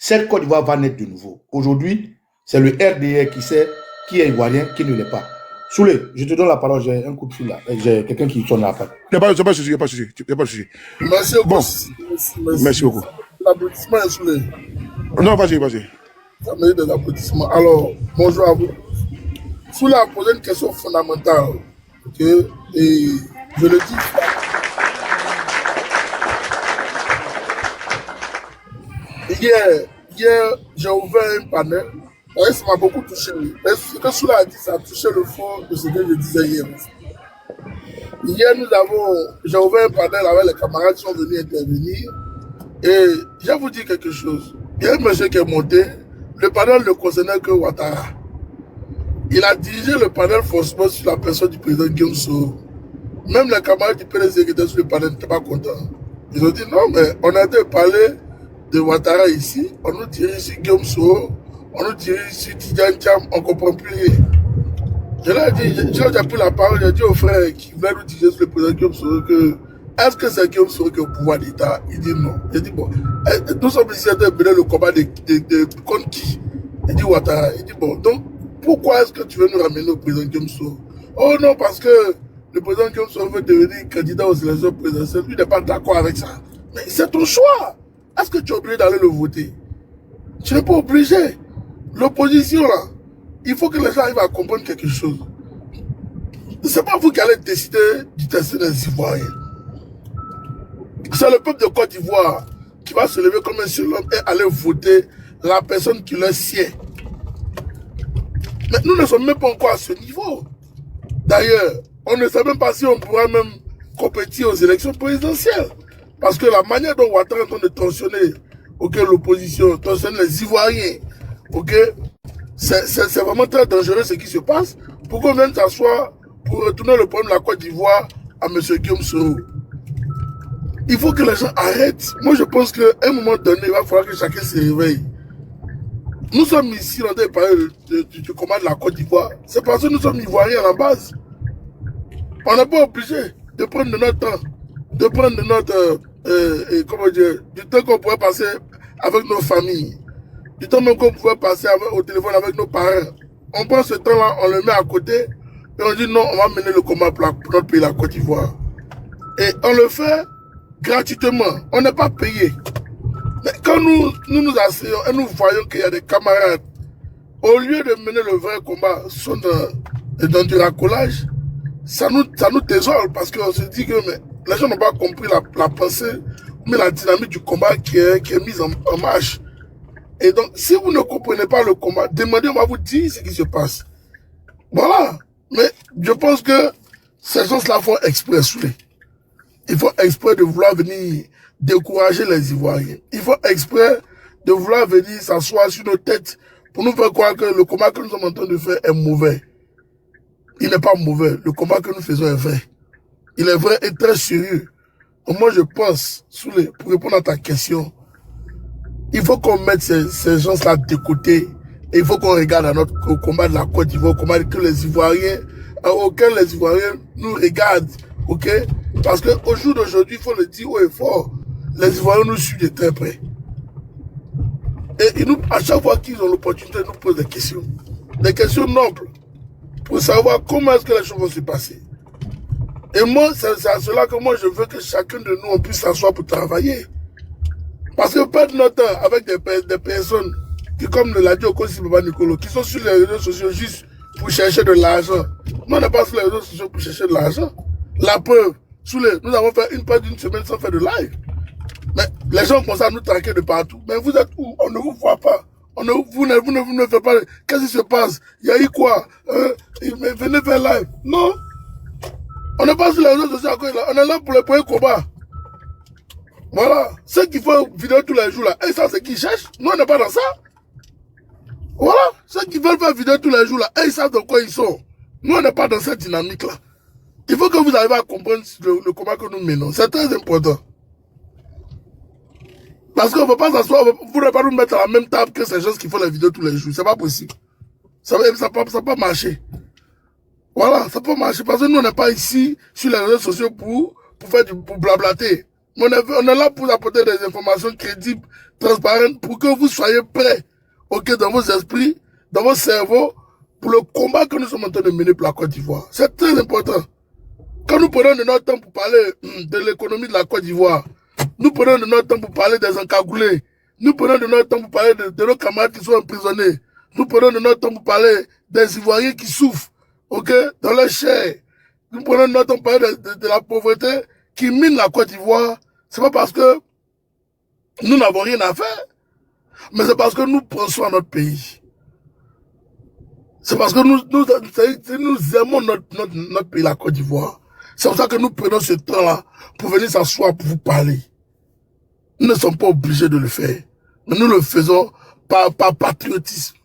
cette Côte d'Ivoire va naître de nouveau. Aujourd'hui, c'est le RDR qui sait qui est ivoirien, qui ne l'est pas. Soulé, je te donne la parole, j'ai un coup de fil là. J'ai quelqu'un qui sonne la part. Il n'y a pas de souci, il n'y a pas de souci. Merci beaucoup. Bon. Merci beaucoup. L'applaudissement est Soulé. Non, vas-y. Ça mérite des applaudissements. Alors, bonjour à vous. Soulé a posé une question fondamentale. Ok? Et je le dis. Hier, j'ai ouvert un panel. Et ça m'a beaucoup touché. Et ce que Soula a dit, ça a touché le fond de ce que je disais hier. Hier, j'ai ouvert un panel avec les camarades qui sont venus intervenir. Et je vais vous dire quelque chose. Il y a un monsieur qui est monté. Le panel ne concernait que Ouattara. Il a dirigé le panel forcément sur la personne du président Guillaume Soro. Même les camarades du PDC qui étaient sur le panel n'étaient pas contents. Ils ont dit non, mais on a dû parler de Ouattara ici. On nous dirige sur Guillaume Soro. On nous dirige sur Tidjane Thiam, on ne comprend plus rien. Je leur ai dit, j'ai pris la parole, j'ai dit aux frères qui voulaient nous diriger sur le président Guillaume Soro que est-ce que c'est Guillaume Soro qui est au pouvoir d'État? Il dit non. J'ai dit bon, nous sommes ici à mener le combat contre qui? Il dit Ouattara. Il dit bon, donc pourquoi est-ce que tu veux nous ramener au président Guillaume Soro? Oh non, parce que le président Guillaume Soro veut devenir candidat aux élections présidentielles. Lui n'est pas d'accord avec ça. Mais c'est ton choix. Est-ce que tu es obligé d'aller le voter? Tu n'es pas obligé. L'opposition, là, il faut que les gens arrivent à comprendre quelque chose. Ce n'est pas vous qui allez décider du destin des Ivoiriens. C'est le peuple de Côte d'Ivoire qui va se lever comme un seul homme et aller voter la personne qui leur sied. Mais nous ne sommes même pas encore à ce niveau. D'ailleurs, on ne sait même pas si on pourra même compétir aux élections présidentielles. Parce que la manière dont Ouattara est en train de tensionner l'opposition, tensionner les Ivoiriens, c'est vraiment très dangereux ce qui se passe. Pour qu'on vienne s'asseoir pour retourner le problème de la Côte d'Ivoire à M. Guillaume Soro. Il faut que les gens arrêtent. Moi, je pense qu'à un moment donné, il va falloir que chacun se réveille. Nous sommes ici, on a parlé du combat de la Côte d'Ivoire. C'est parce que nous sommes Ivoiriens à la base. On n'est pas obligé de prendre de notre temps, de prendre de notre, du temps qu'on pourrait passer avec nos familles. Du temps même qu'on pouvait passer au téléphone avec nos parents. On prend ce temps-là, on le met à côté et on dit non, on va mener le combat pour notre pays, la Côte d'Ivoire. Et on le fait gratuitement. On n'est pas payé. Mais quand nous asseyons et nous voyons qu'il y a des camarades, au lieu de mener le vrai combat, sont dans du racolage, ça nous désole parce qu'on se dit que les gens n'ont pas compris la pensée, mais la dynamique du combat qui est mise en marche. Et donc, si vous ne comprenez pas le combat, demandez, on va vous dire ce qui se passe. Voilà. Mais je pense que ces gens-là font exprès Soulé. Ils font exprès de vouloir venir décourager les Ivoiriens. Ils font exprès de vouloir venir s'asseoir sur nos têtes pour nous faire croire que le combat que nous sommes en train de faire est mauvais. Il n'est pas mauvais. Le combat que nous faisons est vrai. Il est vrai et très sérieux. Donc moi, je pense, Soulé, pour répondre à ta question, il faut qu'on mette ces gens-là de côté et il faut qu'on regarde au combat de la Côte d'Ivoire, au combat que les Ivoiriens, auquel les Ivoiriens nous regardent, ok? Parce qu'au jour d'aujourd'hui, il faut le dire haut et fort, les Ivoiriens nous suivent de très près. Et à chaque fois qu'ils ont l'opportunité, ils nous posent des questions nobles, pour savoir comment est-ce que les choses vont se passer. Et moi, c'est à cela que moi je veux que chacun de nous on puisse s'asseoir pour travailler. Parce que perdre notre temps avec des personnes qui, comme l'a dit au Kosi Baba Nicolo, qui sont sur les réseaux sociaux juste pour chercher de l'argent. Nous, on n'est pas sur les réseaux sociaux pour chercher de l'argent. La preuve, nous avons fait une part d'une semaine sans faire de live. Mais les gens commencent à nous traquer de partout. Mais vous êtes où? On ne vous voit pas. Vous ne faites pas. Qu'est-ce qui se passe? Il y a eu quoi? Venez faire live. Non. On n'est pas sur les réseaux sociaux. On est là pour le premier combat. Voilà. Ceux qui font vidéo tous les jours là, et ça c'est qui cherchent. Nous on n'est pas dans ça. Voilà. Ceux qui veulent faire vidéo tous les jours là, et ils savent de quoi ils sont. Nous on n'est pas dans cette dynamique là. Il faut que vous arriviez à comprendre le combat que nous menons. C'est très important. Parce qu'on ne peut pas s'asseoir, vous ne pouvez pas nous mettre à la même table que ces gens qui font les vidéos tous les jours. C'est pas possible. Ça peut pas marcher. Voilà, ça peut marcher. Parce que nous on n'est pas ici sur les réseaux sociaux pour blablater. On est là pour apporter des informations crédibles, transparentes, pour que vous soyez prêts, ok, dans vos esprits, dans vos cerveaux, pour le combat que nous sommes en train de mener pour la Côte d'Ivoire. C'est très important. Quand nous prenons de notre temps pour parler de l'économie de la Côte d'Ivoire, nous prenons de notre temps pour parler des encagoulés, nous prenons de notre temps pour parler de nos camarades qui sont emprisonnés, nous prenons de notre temps pour parler des Ivoiriens qui souffrent, ok, dans leur chair. Nous prenons de notre temps pour parler de la pauvreté qui mine la Côte d'Ivoire. C'est pas parce que nous n'avons rien à faire, mais c'est parce que nous pensons à notre pays. C'est parce que nous aimons notre pays, la Côte d'Ivoire. C'est pour ça que nous prenons ce temps-là pour venir s'asseoir, pour vous parler. Nous ne sommes pas obligés de le faire, mais nous le faisons par patriotisme.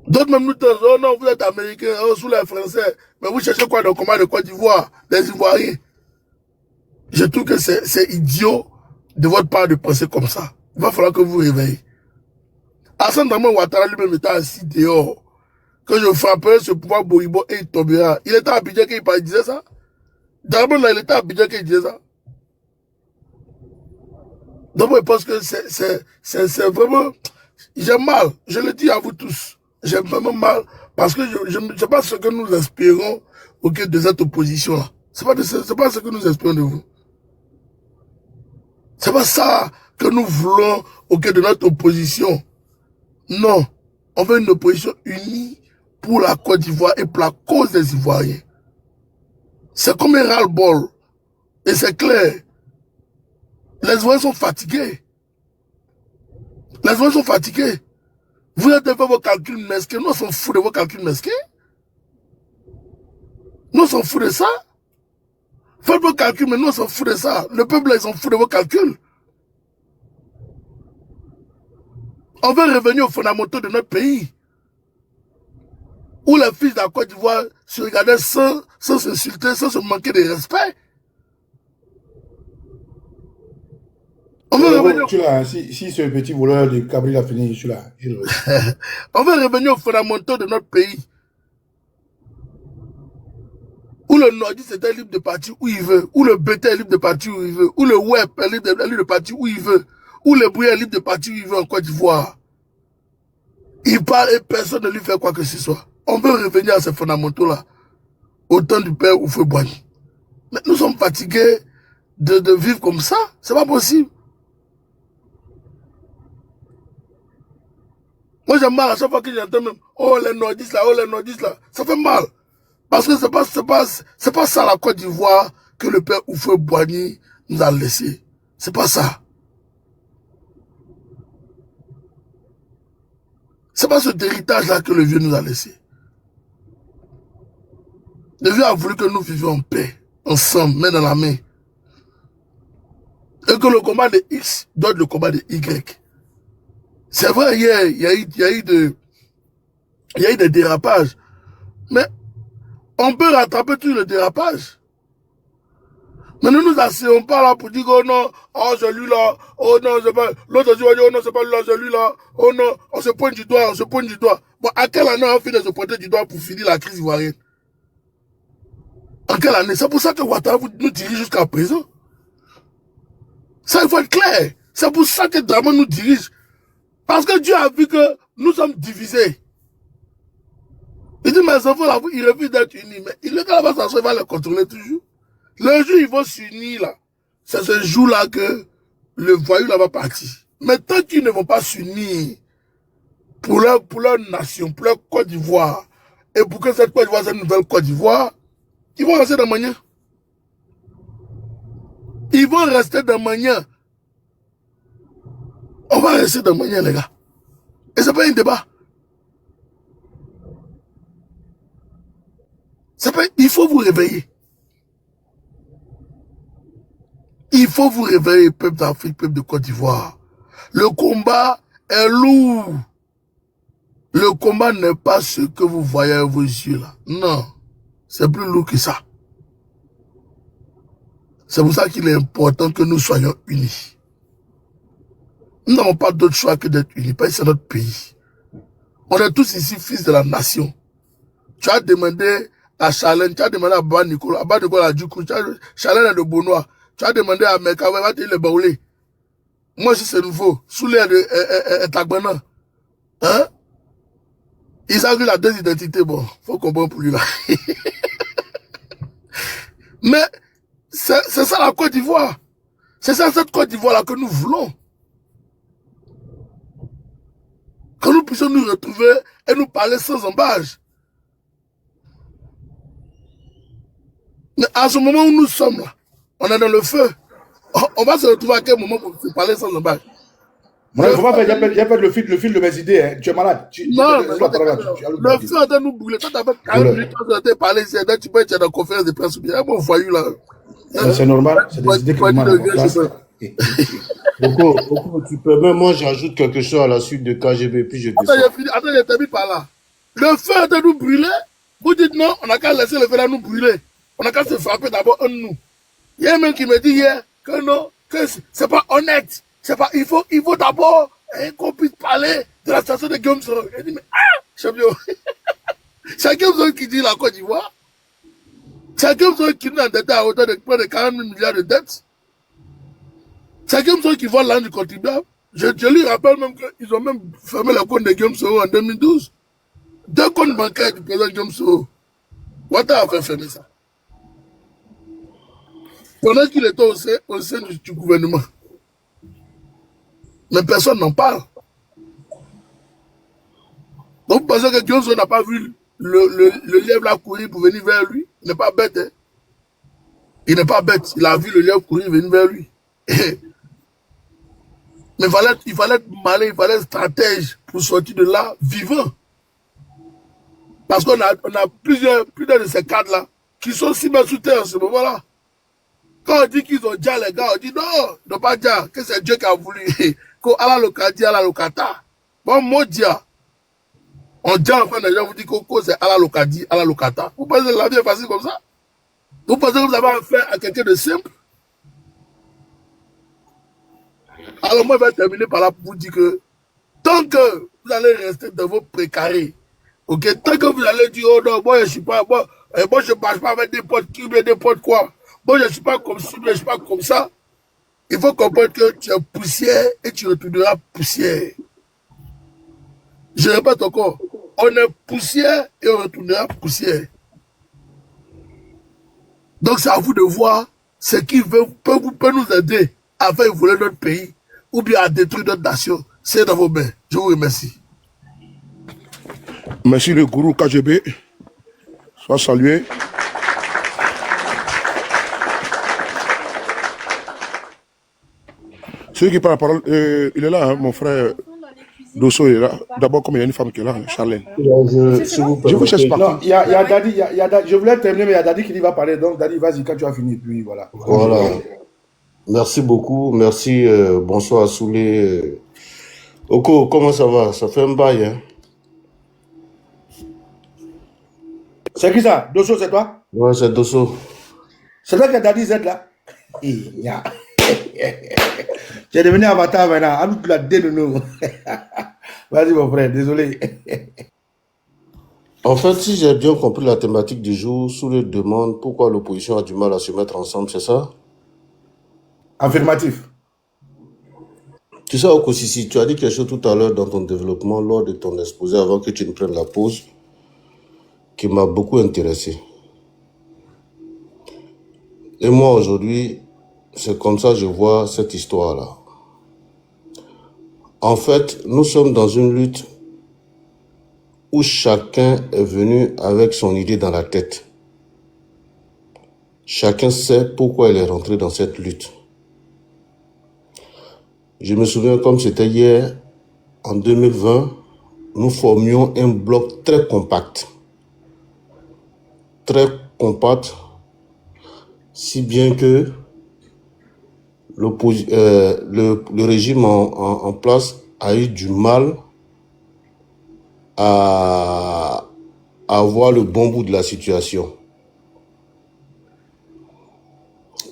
D'autres même nous disent, oh non, vous êtes américains, oh, sous les Français, mais vous cherchez quoi dans le combat de Côte d'Ivoire, des Ivoiriens? Je trouve que c'est idiot de votre part de penser comme ça. Il va falloir que vous vous réveillez. Hassan Dramane Ouattara lui-même était assis dehors. Quand je frapperai ce pouvoir Boïbo et il tombera. Il était à Abidjan qu'il disait ça. Dramane là, il était à Abidjan qu'il disait ça. Donc je pense que c'est vraiment... J'ai mal, je le dis à vous tous. J'ai vraiment mal parce que je ne sais pas ce que nous espérons de cette opposition-là. C'est pas ce que nous espérons de vous. C'est pas ça que nous voulons de notre opposition. Non. On veut une opposition unie pour la Côte d'Ivoire et pour la cause des Ivoiriens. C'est comme un ras-le-bol. Et c'est clair. Les Ivoiriens sont fatigués. Les Ivoiriens sont fatigués. Vous avez fait vos calculs mesquins. Nous, on s'en fout de vos calculs mesquins. Nous, on s'en fout de ça. Faites vos calculs, mais nous, on s'en fout de ça. Le peuple, ils s'en fout de vos calculs. On veut revenir aux fondamentaux de notre pays. Où les fils de la Côte d'Ivoire se regardaient sans s'insulter, sans se manquer de respect. On veut revenir... Si ce petit voleur de Cabri a fini, je suis là. On veut revenir aux fondamentaux de notre pays. Où le nordiste est libre de partir où il veut. Où le BT est libre de partir où il veut. Où le web est libre de partir où il veut. Où le bruit est libre de partir où il veut en Côte d'Ivoire. Il parle et personne ne lui fait quoi que ce soit. On veut revenir à ces fondamentaux-là. Au temps du père Houphouët-Boigny. Mais nous sommes fatigués de vivre comme ça. C'est pas possible. Moi j'ai mal à chaque fois que j'entends même, oh les nordistes là, oh les nordistes là. Ça fait mal. Parce que c'est pas ça la Côte d'Ivoire que le père Houphouët-Boigny nous a laissé. C'est pas ça. C'est pas ce héritage-là que le vieux nous a laissé. Le vieux a voulu que nous vivions en paix, ensemble, main dans la main. Et que le combat de X doit être le combat de Y. C'est vrai, hier, il y a eu des dérapages. Mais on peut rattraper tout le dérapage. Mais nous nous asseyons pas là pour dire oh non, oh celui-là, oh non, c'est pas, l'autre dit oh non, c'est pas lui-là, celui-là, oh non, on se pointe du doigt, on se pointe du doigt. Bon, à quelle année on finit de se pointer du doigt pour finir la crise ivoirienne? En quelle année? C'est pour ça que Ouattara nous dirige jusqu'à présent. Ça, il faut être clair. C'est pour ça que Dramane nous dirige. Parce que Dieu a vu que nous sommes divisés. Il dit, mes enfants, là, ils refusent d'être unis. Mais le gars là-bas, il va les contrôler toujours. Le jour où ils vont s'unir, là, c'est ce jour-là que le voyou là va partir. Mais tant qu'ils ne vont pas s'unir pour leur nation, pour leur Côte d'Ivoire, et pour que cette Côte d'Ivoire soit une nouvelle Côte d'Ivoire, ils vont rester dans Magnan. Ils vont rester dans Magnan. On va rester dans Magnan, les gars. Et c'est pas un débat. Il faut vous réveiller. Il faut vous réveiller, peuple d'Afrique, peuple de Côte d'Ivoire. Le combat est lourd. Le combat n'est pas ce que vous voyez à vos yeux là. Non. C'est plus lourd que ça. C'est pour ça qu'il est important que nous soyons unis. Nous n'avons pas d'autre choix que d'être unis, parce que c'est notre pays. On est tous ici fils de la nation. Tu as demandé à Chalène, tu as demandé à Baba Nicolas Djoukou, Chalène est de Bonois. Tu as demandé à Meka, ouais, va te le baoulé. Moi, si c'est nouveau, sous l'air de Tagbana, hein? Ils ont la deux identités, bon, faut comprendre pour lui là. Mais c'est ça la Côte d'Ivoire. C'est ça cette Côte d'Ivoire là que nous voulons. Que nous puissions nous retrouver et nous parler sans embâche. Mais à ce moment où nous sommes là, on est dans le feu. On va se retrouver à quel moment pour se parler sans embâche? Il ne faut pas faire, j'ai fait le fil de mes idées. Hein. Tu es malade. Non, mais le feu est de nous brûler. Toi, tu as fait 40 minutes, tu as parlé ici, tu peux être dans la conférence de presse ou bien. Bon, voyou là. C'est normal, c'est des idées que Beaucoup, tu permets, moi j'ajoute quelque chose à la suite de KGB, puis je descends. Attends, j'ai terminé par là. Le feu est de nous brûler. Vous dites non, on n'a qu'à laisser le feu là nous brûler. On n'a qu'à se frapper d'abord un de nous. Il y a un mec qui me dit hier que non, que c'est pas honnête. C'est pas, il faut d'abord qu'on puisse parler de la station de Guillaume Soro. Il dit, mais champion, c'est Guillaume Soro qui dit la Côte d'Ivoire. C'est Guillaume Soro qui nous a endetté à hauteur de près de 40 000 milliards de dettes. C'est Guillaume Soro qui vole l'argent du contribuable. Je lui rappelle même qu'ils ont même fermé le compte de Guillaume Soro en 2012. 2 comptes bancaires du président Guillaume Soro. Ouattara a fait fermer ça. Pendant qu'il était au sein du gouvernement. Mais personne n'en parle. Donc vous pensez que Guillaume Soro n'a pas vu le lièvre là courir pour venir vers lui? Il n'est pas bête. Hein? Il n'est pas bête. Il a vu le lièvre courir venir vers lui. Mais il fallait être malin, il fallait être stratège pour sortir de là vivant. Parce qu'on a plusieurs de ces cadres-là qui sont si mal sous terre en ce moment-là. Quand on dit qu'ils ont déjà les gars, on dit non, ils n'ont pas déjà, que c'est Dieu qui a voulu. Allah le dit, Allah le kata. Bon, moi, dia. On dit enfin, les gens vous disent que c'est Allah le dit, Allah le kata. Vous pensez que la vie est facile comme ça? Vous pensez que vous avez affaire à quelqu'un de simple? Alors moi, je vais terminer par là pour vous dire que tant que vous allez rester dans vos précarés, ok, tant que vous allez dire, oh non, moi je suis pas, moi je ne marche pas avec des potes qui, des potes quoi, moi je ne suis pas comme ça, je ne suis pas comme ça, il faut comprendre que tu es poussière et tu retourneras poussière. Je répète encore, on est poussière et on retournera poussière. Donc c'est à vous de voir ce qui peut nous aider à faire voler notre pays ou bien à détruire notre nation. C'est dans vos mains. Je vous remercie. Merci le gourou KGB. Sois salué. Celui qui prend la parole, il est là, hein, mon frère Dosso est là. D'abord, comme il y a une femme qui est là, Charlène. Je vous cherche pas. Non, il y a Dadi, je voulais terminer, mais il y a Dadi qui va parler. Donc, Dadi, vas-y, quand tu as fini, puis voilà. Voilà. Merci beaucoup. Merci. Bonsoir à Soulé. Oko, comment ça va? Ça fait un bail, hein? C'est qui ça? Dosso, c'est toi? Ouais, c'est Dosso. C'est toi qui as Dadi Z là? Tu es devenu avatar maintenant. À nous la de nous. Vas-y, mon frère, désolé. En fait, si j'ai bien compris la thématique du jour, Soulé demande pourquoi l'opposition a du mal à se mettre ensemble, c'est ça? Affirmatif. Tu sais, Okosisi, tu as dit quelque chose tout à l'heure dans ton développement, lors de ton exposé, avant que tu ne prennes la pause, qui m'a beaucoup intéressé. Et moi, aujourd'hui, c'est comme ça que je vois cette histoire-là. En fait, nous sommes dans une lutte où chacun est venu avec son idée dans la tête. Chacun sait pourquoi il est rentré dans cette lutte. Je me souviens comme c'était hier, en 2020, nous formions un bloc très compact. Très compact, si bien que le régime en place a eu du mal à avoir le bon bout de la situation.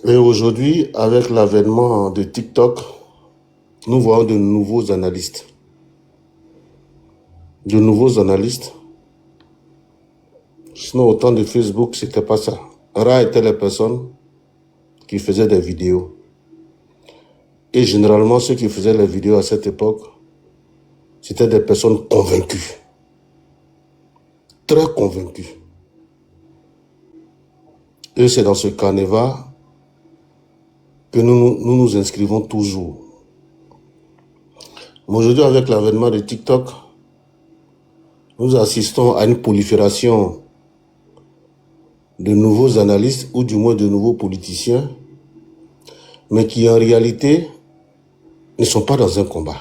Et aujourd'hui, avec l'avènement de TikTok, nous voyons de nouveaux analystes. De nouveaux analystes. Sinon, au temps de Facebook, c'était pas ça. Rares étaient les personnes qui qui faisaient des vidéos. Et généralement, ceux qui faisaient les vidéos à cette époque, c'était des personnes convaincues. Très convaincues. Et c'est dans ce carnaval que nous inscrivons toujours. Mais aujourd'hui, avec l'avènement de TikTok, nous assistons à une prolifération de nouveaux analystes ou du moins de nouveaux politiciens, mais qui en réalité ne sont pas dans un combat.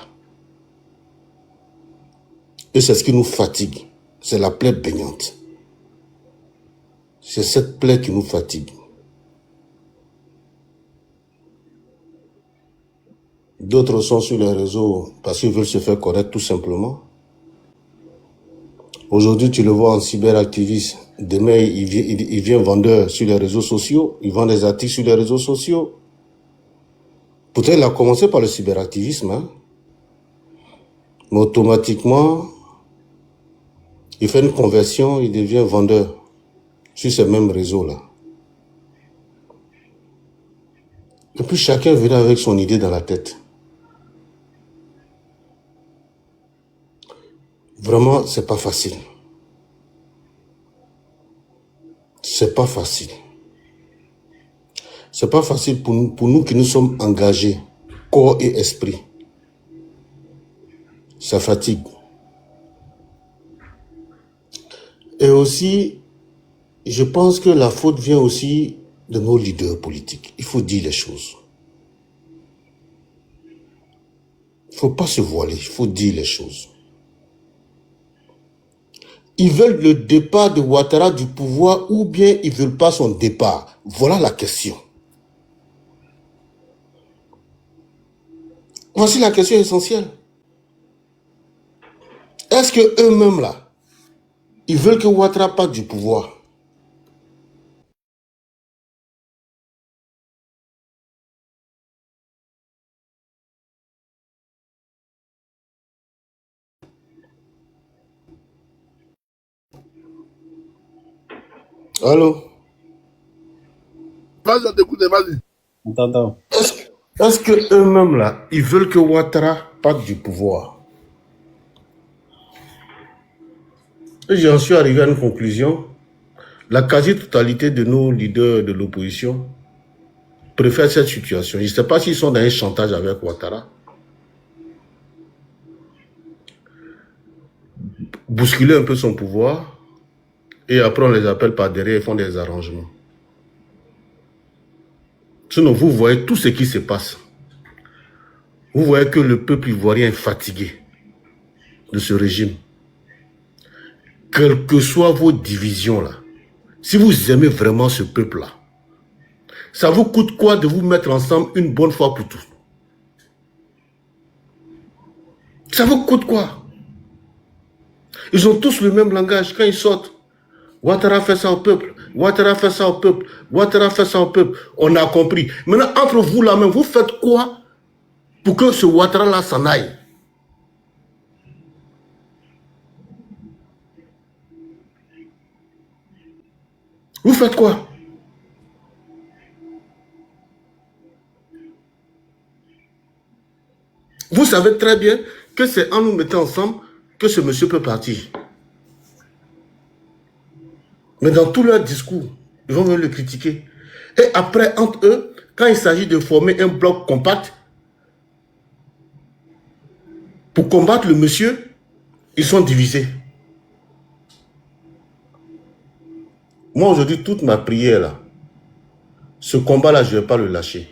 Et c'est ce qui nous fatigue. C'est la plaie baignante. C'est cette plaie qui nous fatigue. D'autres sont sur les réseaux parce qu'ils veulent se faire connaître tout simplement. Aujourd'hui, tu le vois en cyberactiviste. Demain, il vient vendeur sur les réseaux sociaux. Il vend des articles sur les réseaux sociaux. Peut-être il a commencé par le cyberactivisme. Hein? Mais automatiquement, il fait une conversion, il devient vendeur sur ces mêmes réseaux-là. Et puis chacun vient avec son idée dans la tête. Vraiment, c'est pas facile. C'est pas facile. C'est pas facile pour nous qui nous sommes engagés, corps et esprit. Ça fatigue. Et aussi, je pense que la faute vient aussi de nos leaders politiques. Il faut dire les choses. Il ne faut pas se voiler, il faut dire les choses. Ils veulent le départ de Ouattara du pouvoir ou bien ils ne veulent pas son départ. Voilà la question. Voici la question essentielle. Est-ce que eux-mêmes là, ils veulent que Ouattara parte du pouvoir? Allô? Vas-y, on t'écoute, vas-y. On t'entend. Est-ce que eux-mêmes là, ils veulent que Ouattara parte du pouvoir? Et j'en suis arrivé à une conclusion. La quasi-totalité de nos leaders de l'opposition préfèrent cette situation. Je ne sais pas s'ils sont dans un chantage avec Ouattara. Bousculer un peu son pouvoir et après on les appelle par derrière et font des arrangements. Sinon, vous voyez tout ce qui se passe. Vous voyez que le peuple ivoirien est fatigué de ce régime. Quelles que soient vos divisions là, si vous aimez vraiment ce peuple-là, ça vous coûte quoi de vous mettre ensemble une bonne fois pour toutes? Ça vous coûte quoi? Ils ont tous le même langage quand ils sortent. Ouattara fait ça au peuple. Ouattara fait ça au peuple. Ouattara fait ça au peuple. On a compris. Maintenant, entre vous là même, vous faites quoi pour que ce Ouattara là s'en aille? Vous faites quoi? Vous savez très bien que c'est en nous mettant ensemble que ce monsieur peut partir. Mais dans tout leur discours, ils vont venir le critiquer. Et après, entre eux, quand il s'agit de former un bloc compact pour combattre le monsieur, ils sont divisés. Moi, aujourd'hui, toute ma prière, là, ce combat-là, je ne vais pas le lâcher.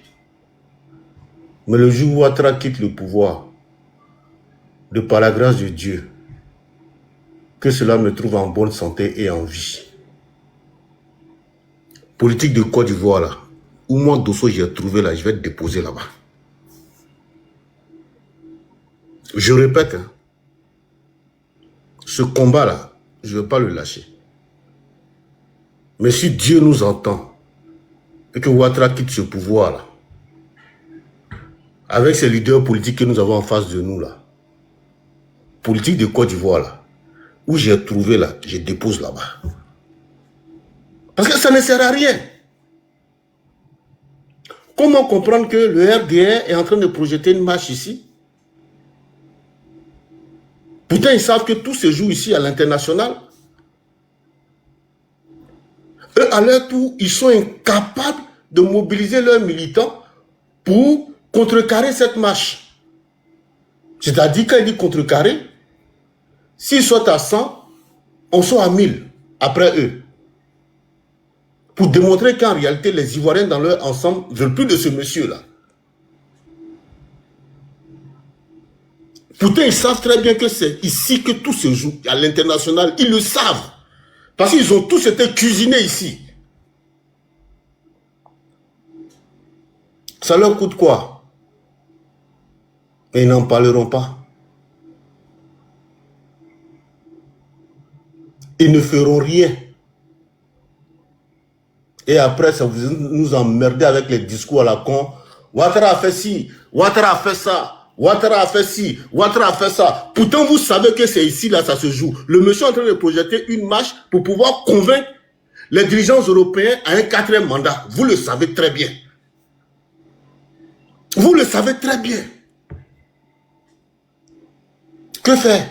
Mais le jour où Ouattara quitte le pouvoir, de par la grâce de Dieu, que cela me trouve en bonne santé et en vie. Politique de Côte d'Ivoire, là, où moi, Dosso, j'ai trouvé là, je vais te déposer là-bas. Je répète, hein, ce combat-là, je ne vais pas le lâcher. Mais si Dieu nous entend, et que Ouattara quitte ce pouvoir-là, avec ces leaders politiques que nous avons en face de nous, là, politique de Côte d'Ivoire, là, où j'ai trouvé là, je dépose là-bas. Parce que ça ne sert à rien. Comment comprendre que le RDR est en train de projeter une marche ici? Pourtant, ils savent que tout se joue ici à l'international. Eux, à leur tour, ils sont incapables de mobiliser leurs militants pour contrecarrer cette marche. C'est-à-dire, quand il dit contrecarrer, s'ils sont à 100, on soit à 1000 après eux. Pour démontrer qu'en réalité, les Ivoiriens dans leur ensemble ne veulent plus de ce monsieur-là. Pourtant, ils savent très bien que c'est ici que tout se joue, à l'international. Ils le savent. Parce qu'ils ont tous été cuisinés ici. Ça leur coûte quoi? Et ils n'en parleront pas. Ils ne feront rien. Et après, ça vous nous emmerdez avec les discours à la con. Ouattara a fait ci, Ouattara a fait ça. Ouattara a fait ci, Ouattara a fait ça. Pourtant, vous savez que c'est ici, là, ça se joue. Le monsieur est en train de projeter une marche pour pouvoir convaincre les dirigeants européens à un 4e mandat. Vous le savez très bien. Vous le savez très bien. Que faire?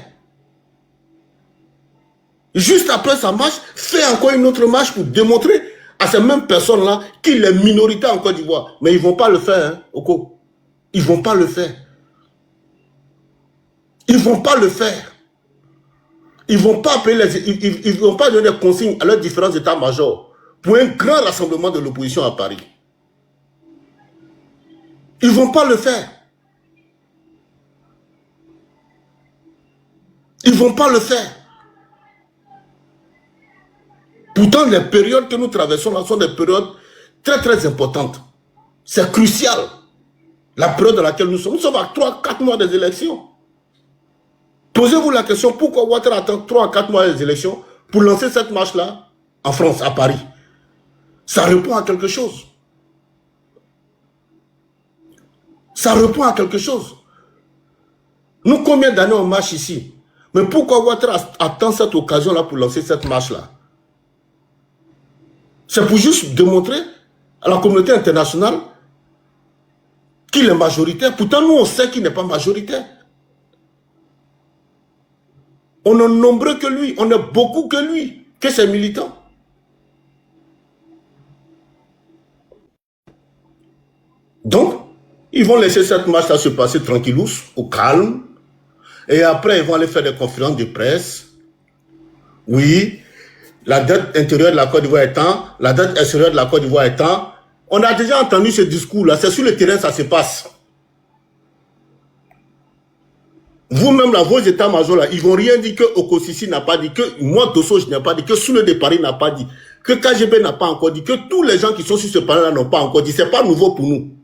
Juste après sa marche, fait encore une autre marche pour démontrer à ces mêmes personnes-là qu'il est minorité en Côte d'Ivoire. Mais ils ne vont pas le faire, hein, Oko. Ils ne vont pas le faire. Ils ne vont pas le faire. Ils ne vont pas appeler ils vont pas donner des consignes à leurs différents états-majors pour un grand rassemblement de l'opposition à Paris. Ils ne vont pas le faire. Ils ne vont pas le faire. Pourtant, les périodes que nous traversons là sont des périodes très très importantes. C'est crucial. La période dans laquelle nous sommes. Nous sommes à 3-4 mois des élections. Posez-vous la question, pourquoi Ouattara attend 3 à 4 mois des élections pour lancer cette marche-là en France, à Paris? Ça répond à quelque chose. Ça répond à quelque chose. Nous, combien d'années on marche ici? Mais pourquoi Ouattara attend cette occasion-là pour lancer cette marche-là? C'est pour juste démontrer à la communauté internationale qu'il est majoritaire. Pourtant, nous, on sait qu'il n'est pas majoritaire. On est nombreux que lui, on est beaucoup que lui, que ses militants. Donc, ils vont laisser cette marche-là se passer tranquillou, au calme. Et après, ils vont aller faire des conférences de presse. Oui, la dette intérieure de la Côte d'Ivoire étant, la dette extérieure de la Côte d'Ivoire étant. On a déjà entendu ce discours-là. C'est sur le terrain que ça se passe. Vous-même, là, vos états-majors, là, ils vont rien dire que Okosisi n'a pas dit, que moi, Dosso, je n'ai pas dit, que Soule de Paris n'a pas dit, que KGB n'a pas encore dit, que tous les gens qui sont sur ce panel-là n'ont pas encore dit. Ce n'est pas nouveau pour nous.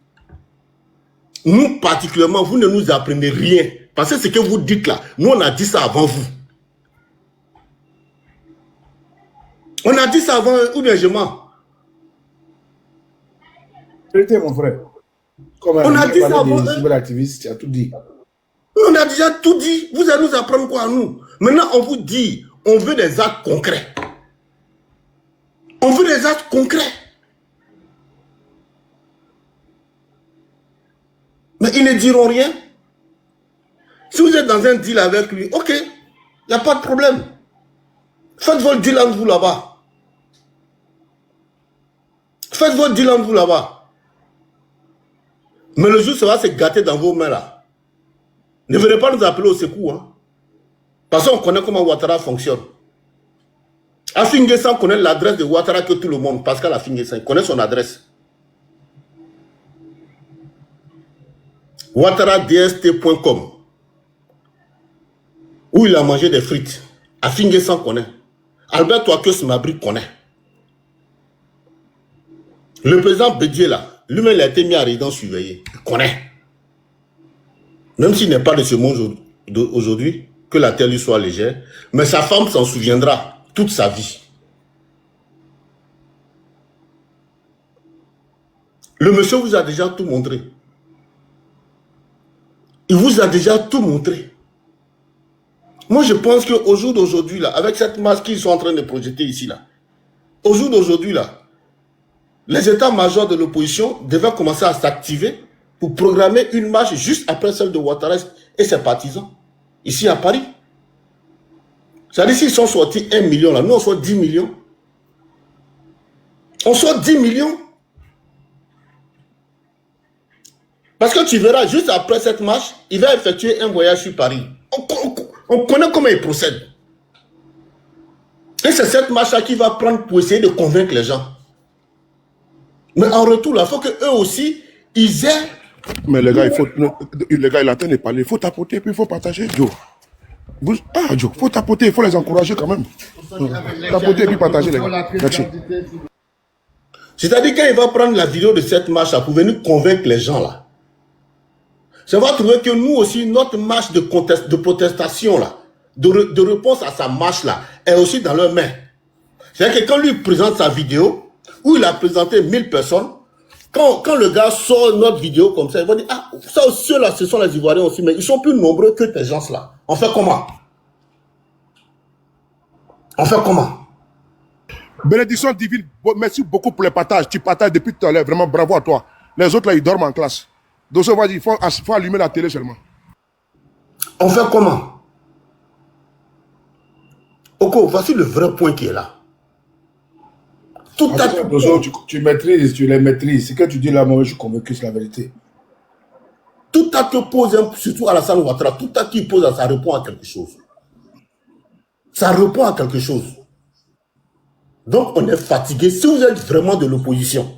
Nous, particulièrement, vous ne nous apprenez rien. Parce que ce que vous dites là, nous, on a dit ça avant vous. On a dit ça avant, ou bien je mens. Vérité, mon frère. Comme On a dit ça avant. des cyberactivistes, tu as tout dit. On a déjà tout dit. Vous allez nous apprendre quoi à nous? Maintenant, on vous dit, on veut des actes concrets. On veut des actes concrets. Mais ils ne diront rien. Si vous êtes dans un deal avec lui, ok, il n'y a pas de problème. Faites votre deal entre vous là-bas. Faites votre deal entre vous là-bas. Mais le jour, ça va se gâter dans vos mains là. Ne venez pas nous appeler au secours. Hein. Parce qu'on connaît comment Ouattara fonctionne. Afinguessan connaît l'adresse de Ouattara que tout le monde. Pascal Afinguessan, il connaît son adresse. OuattaraDST.com, où il a mangé des frites. Afinguessan connaît. Albert Touakeus Mabri connaît. Le président Bédier là, lui-même il a été mis à résidence surveillée. Il connaît. Même s'il n'est pas de ce monde aujourd'hui, que la terre lui soit légère, mais sa femme s'en souviendra toute sa vie. Le monsieur vous a déjà tout montré. Il vous a déjà tout montré. Moi, je pense qu'au jour d'aujourd'hui, là, avec cette masse qu'ils sont en train de projeter ici, là, au jour d'aujourd'hui, là, les états-majors de l'opposition devaient commencer à s'activer pour programmer une marche juste après celle de Ouattara et ses partisans, ici à Paris. C'est-à-dire s'ils sont sortis 1 million, là, nous on soit 10 millions. On soit 10 millions. Parce que tu verras, juste après cette marche, il va effectuer un voyage sur Paris. On connaît comment il procède. Et c'est cette marche-là qui va prendre pour essayer de convaincre les gens. Mais en retour, il faut qu'eux aussi, ils aient... Mais les gars, il est en train de parler. Il faut tapoter, puis il faut partager, Joe. Joe, il faut tapoter, il faut les encourager quand même. Tapoter et puis partager, les gars. Merci. C'est-à-dire qu'il va prendre la vidéo de cette marche-là pour venir convaincre les gens, là. Ça va trouver que nous aussi, notre marche de protestation, là, de réponse à sa marche, là, est aussi dans leurs mains. C'est-à-dire que quand lui présente sa vidéo, où il a présenté 1000 personnes, quand le gars sort notre vidéo comme ça, il va dire, ah, ça aussi, là, ce sont les Ivoiriens aussi, mais ils sont plus nombreux que tes gens-là. On fait comment? On fait comment? Bénédiction divine, merci beaucoup pour les partages. Tu partages depuis tout à l'heure, vraiment bravo à toi. Les autres, là, ils dorment en classe. Donc, ça va dire, il faut allumer la télé seulement. On fait comment? Ok, voici le vrai point qui est là. Tout à fait. Tu maîtrises, tu les maîtrises. Ce que tu dis là, moi, je suis convaincu, c'est la vérité. Tout acte pose, surtout Alassane Ouattara, tout acte qui pose, ça répond à quelque chose. Ça répond à quelque chose. Donc, on est fatigué. Si vous êtes vraiment de l'opposition,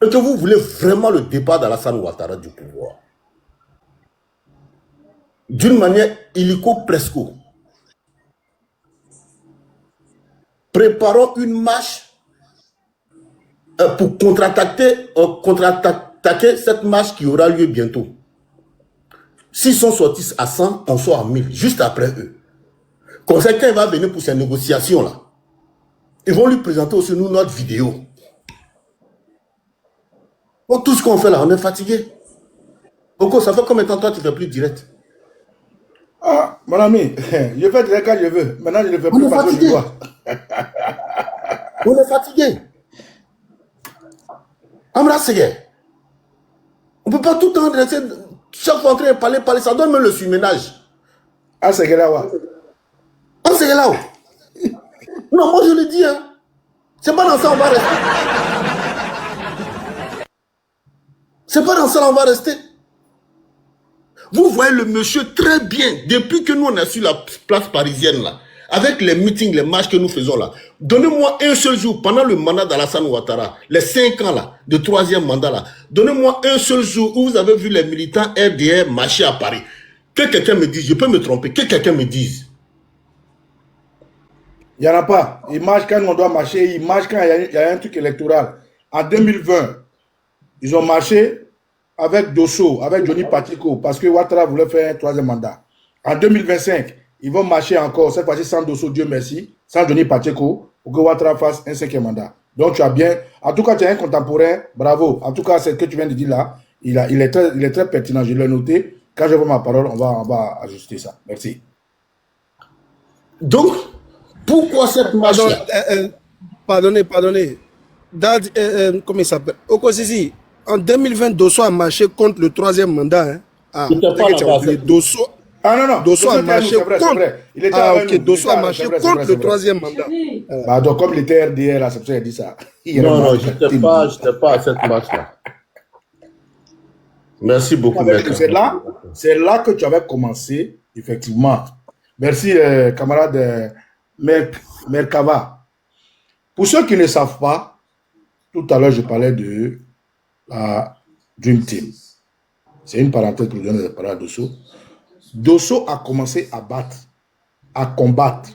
et que vous voulez vraiment le départ d'Alassane Ouattara du pouvoir, d'une manière illico-presco, préparons une marche pour contre-attaquer cette marche qui aura lieu bientôt. S'ils sont sortis à 100, on sort à 1000, juste après eux. Comme ça, quand il va venir pour ces négociations-là, ils vont lui présenter aussi nous notre vidéo. Bon, tout ce qu'on fait là, on est fatigué. Pourquoi ça fait combien de temps toi tu ne fais plus direct? Ah, mon ami, je fais direct quand je veux. Maintenant, je ne fais plus parce que je dois. On est fatigué. Amra Sege. On ne peut pas tout le temps rester, chaque fois en train de parler, ça donne même le surménage. Ah, c'est que là, ouais. Ah, c'est là. Non, moi je le dis, hein. C'est pas dans ça on va rester. C'est pas dans ça on va rester. Vous voyez le monsieur très bien, depuis que nous on est sur la place parisienne là, avec les meetings, les marches que nous faisons là. Donnez-moi un seul jour, pendant le mandat d'Alassane Ouattara, les 5 ans là, de 3e mandat là, donnez-moi un seul jour où vous avez vu les militants RDR marcher à Paris. Que quelqu'un me dise, je peux me tromper, que quelqu'un me dise. Il n'y en a pas. Ils marchent quand on doit marcher, ils marchent quand il y a un truc électoral. En 2020, ils ont marché avec Dosso, avec Johnny Pacheco, parce que Ouattara voulait faire un 3e mandat. En 2025, ils vont marcher encore, cette fois-ci sans Dosso, Dieu merci, sans Johnny Pacheco, pour que Ouattara fasse un 5e mandat. Donc tu as bien, en tout cas tu es un contemporain, bravo. En tout cas, ce que tu viens de dire là, il est très pertinent, je l'ai noté. Quand je vois ma parole, on va ajuster ça. Merci. Donc, pourquoi cette marche Pardonnez. Comment il s'appelle? Okosisi, en 2020, Dosso a marché contre le 3e mandat. Hein? Ah, Dosso. Ah non, Dosso a marché contre. Il était avec nous. Dosso a marché contre le 3e mandat. Bah, donc, comme il était RDR, là, c'est pour ça qu'il a dit ça. Non, je n'étais pas à cette marche-là. Merci beaucoup. C'est là que tu avais commencé, effectivement. Merci, camarade Merkava. Pour ceux qui ne savent pas, tout à l'heure, je parlais de la Dream Team. C'est une parenthèse que je donne de parler à Dosso. Dosso a commencé à battre, à combattre.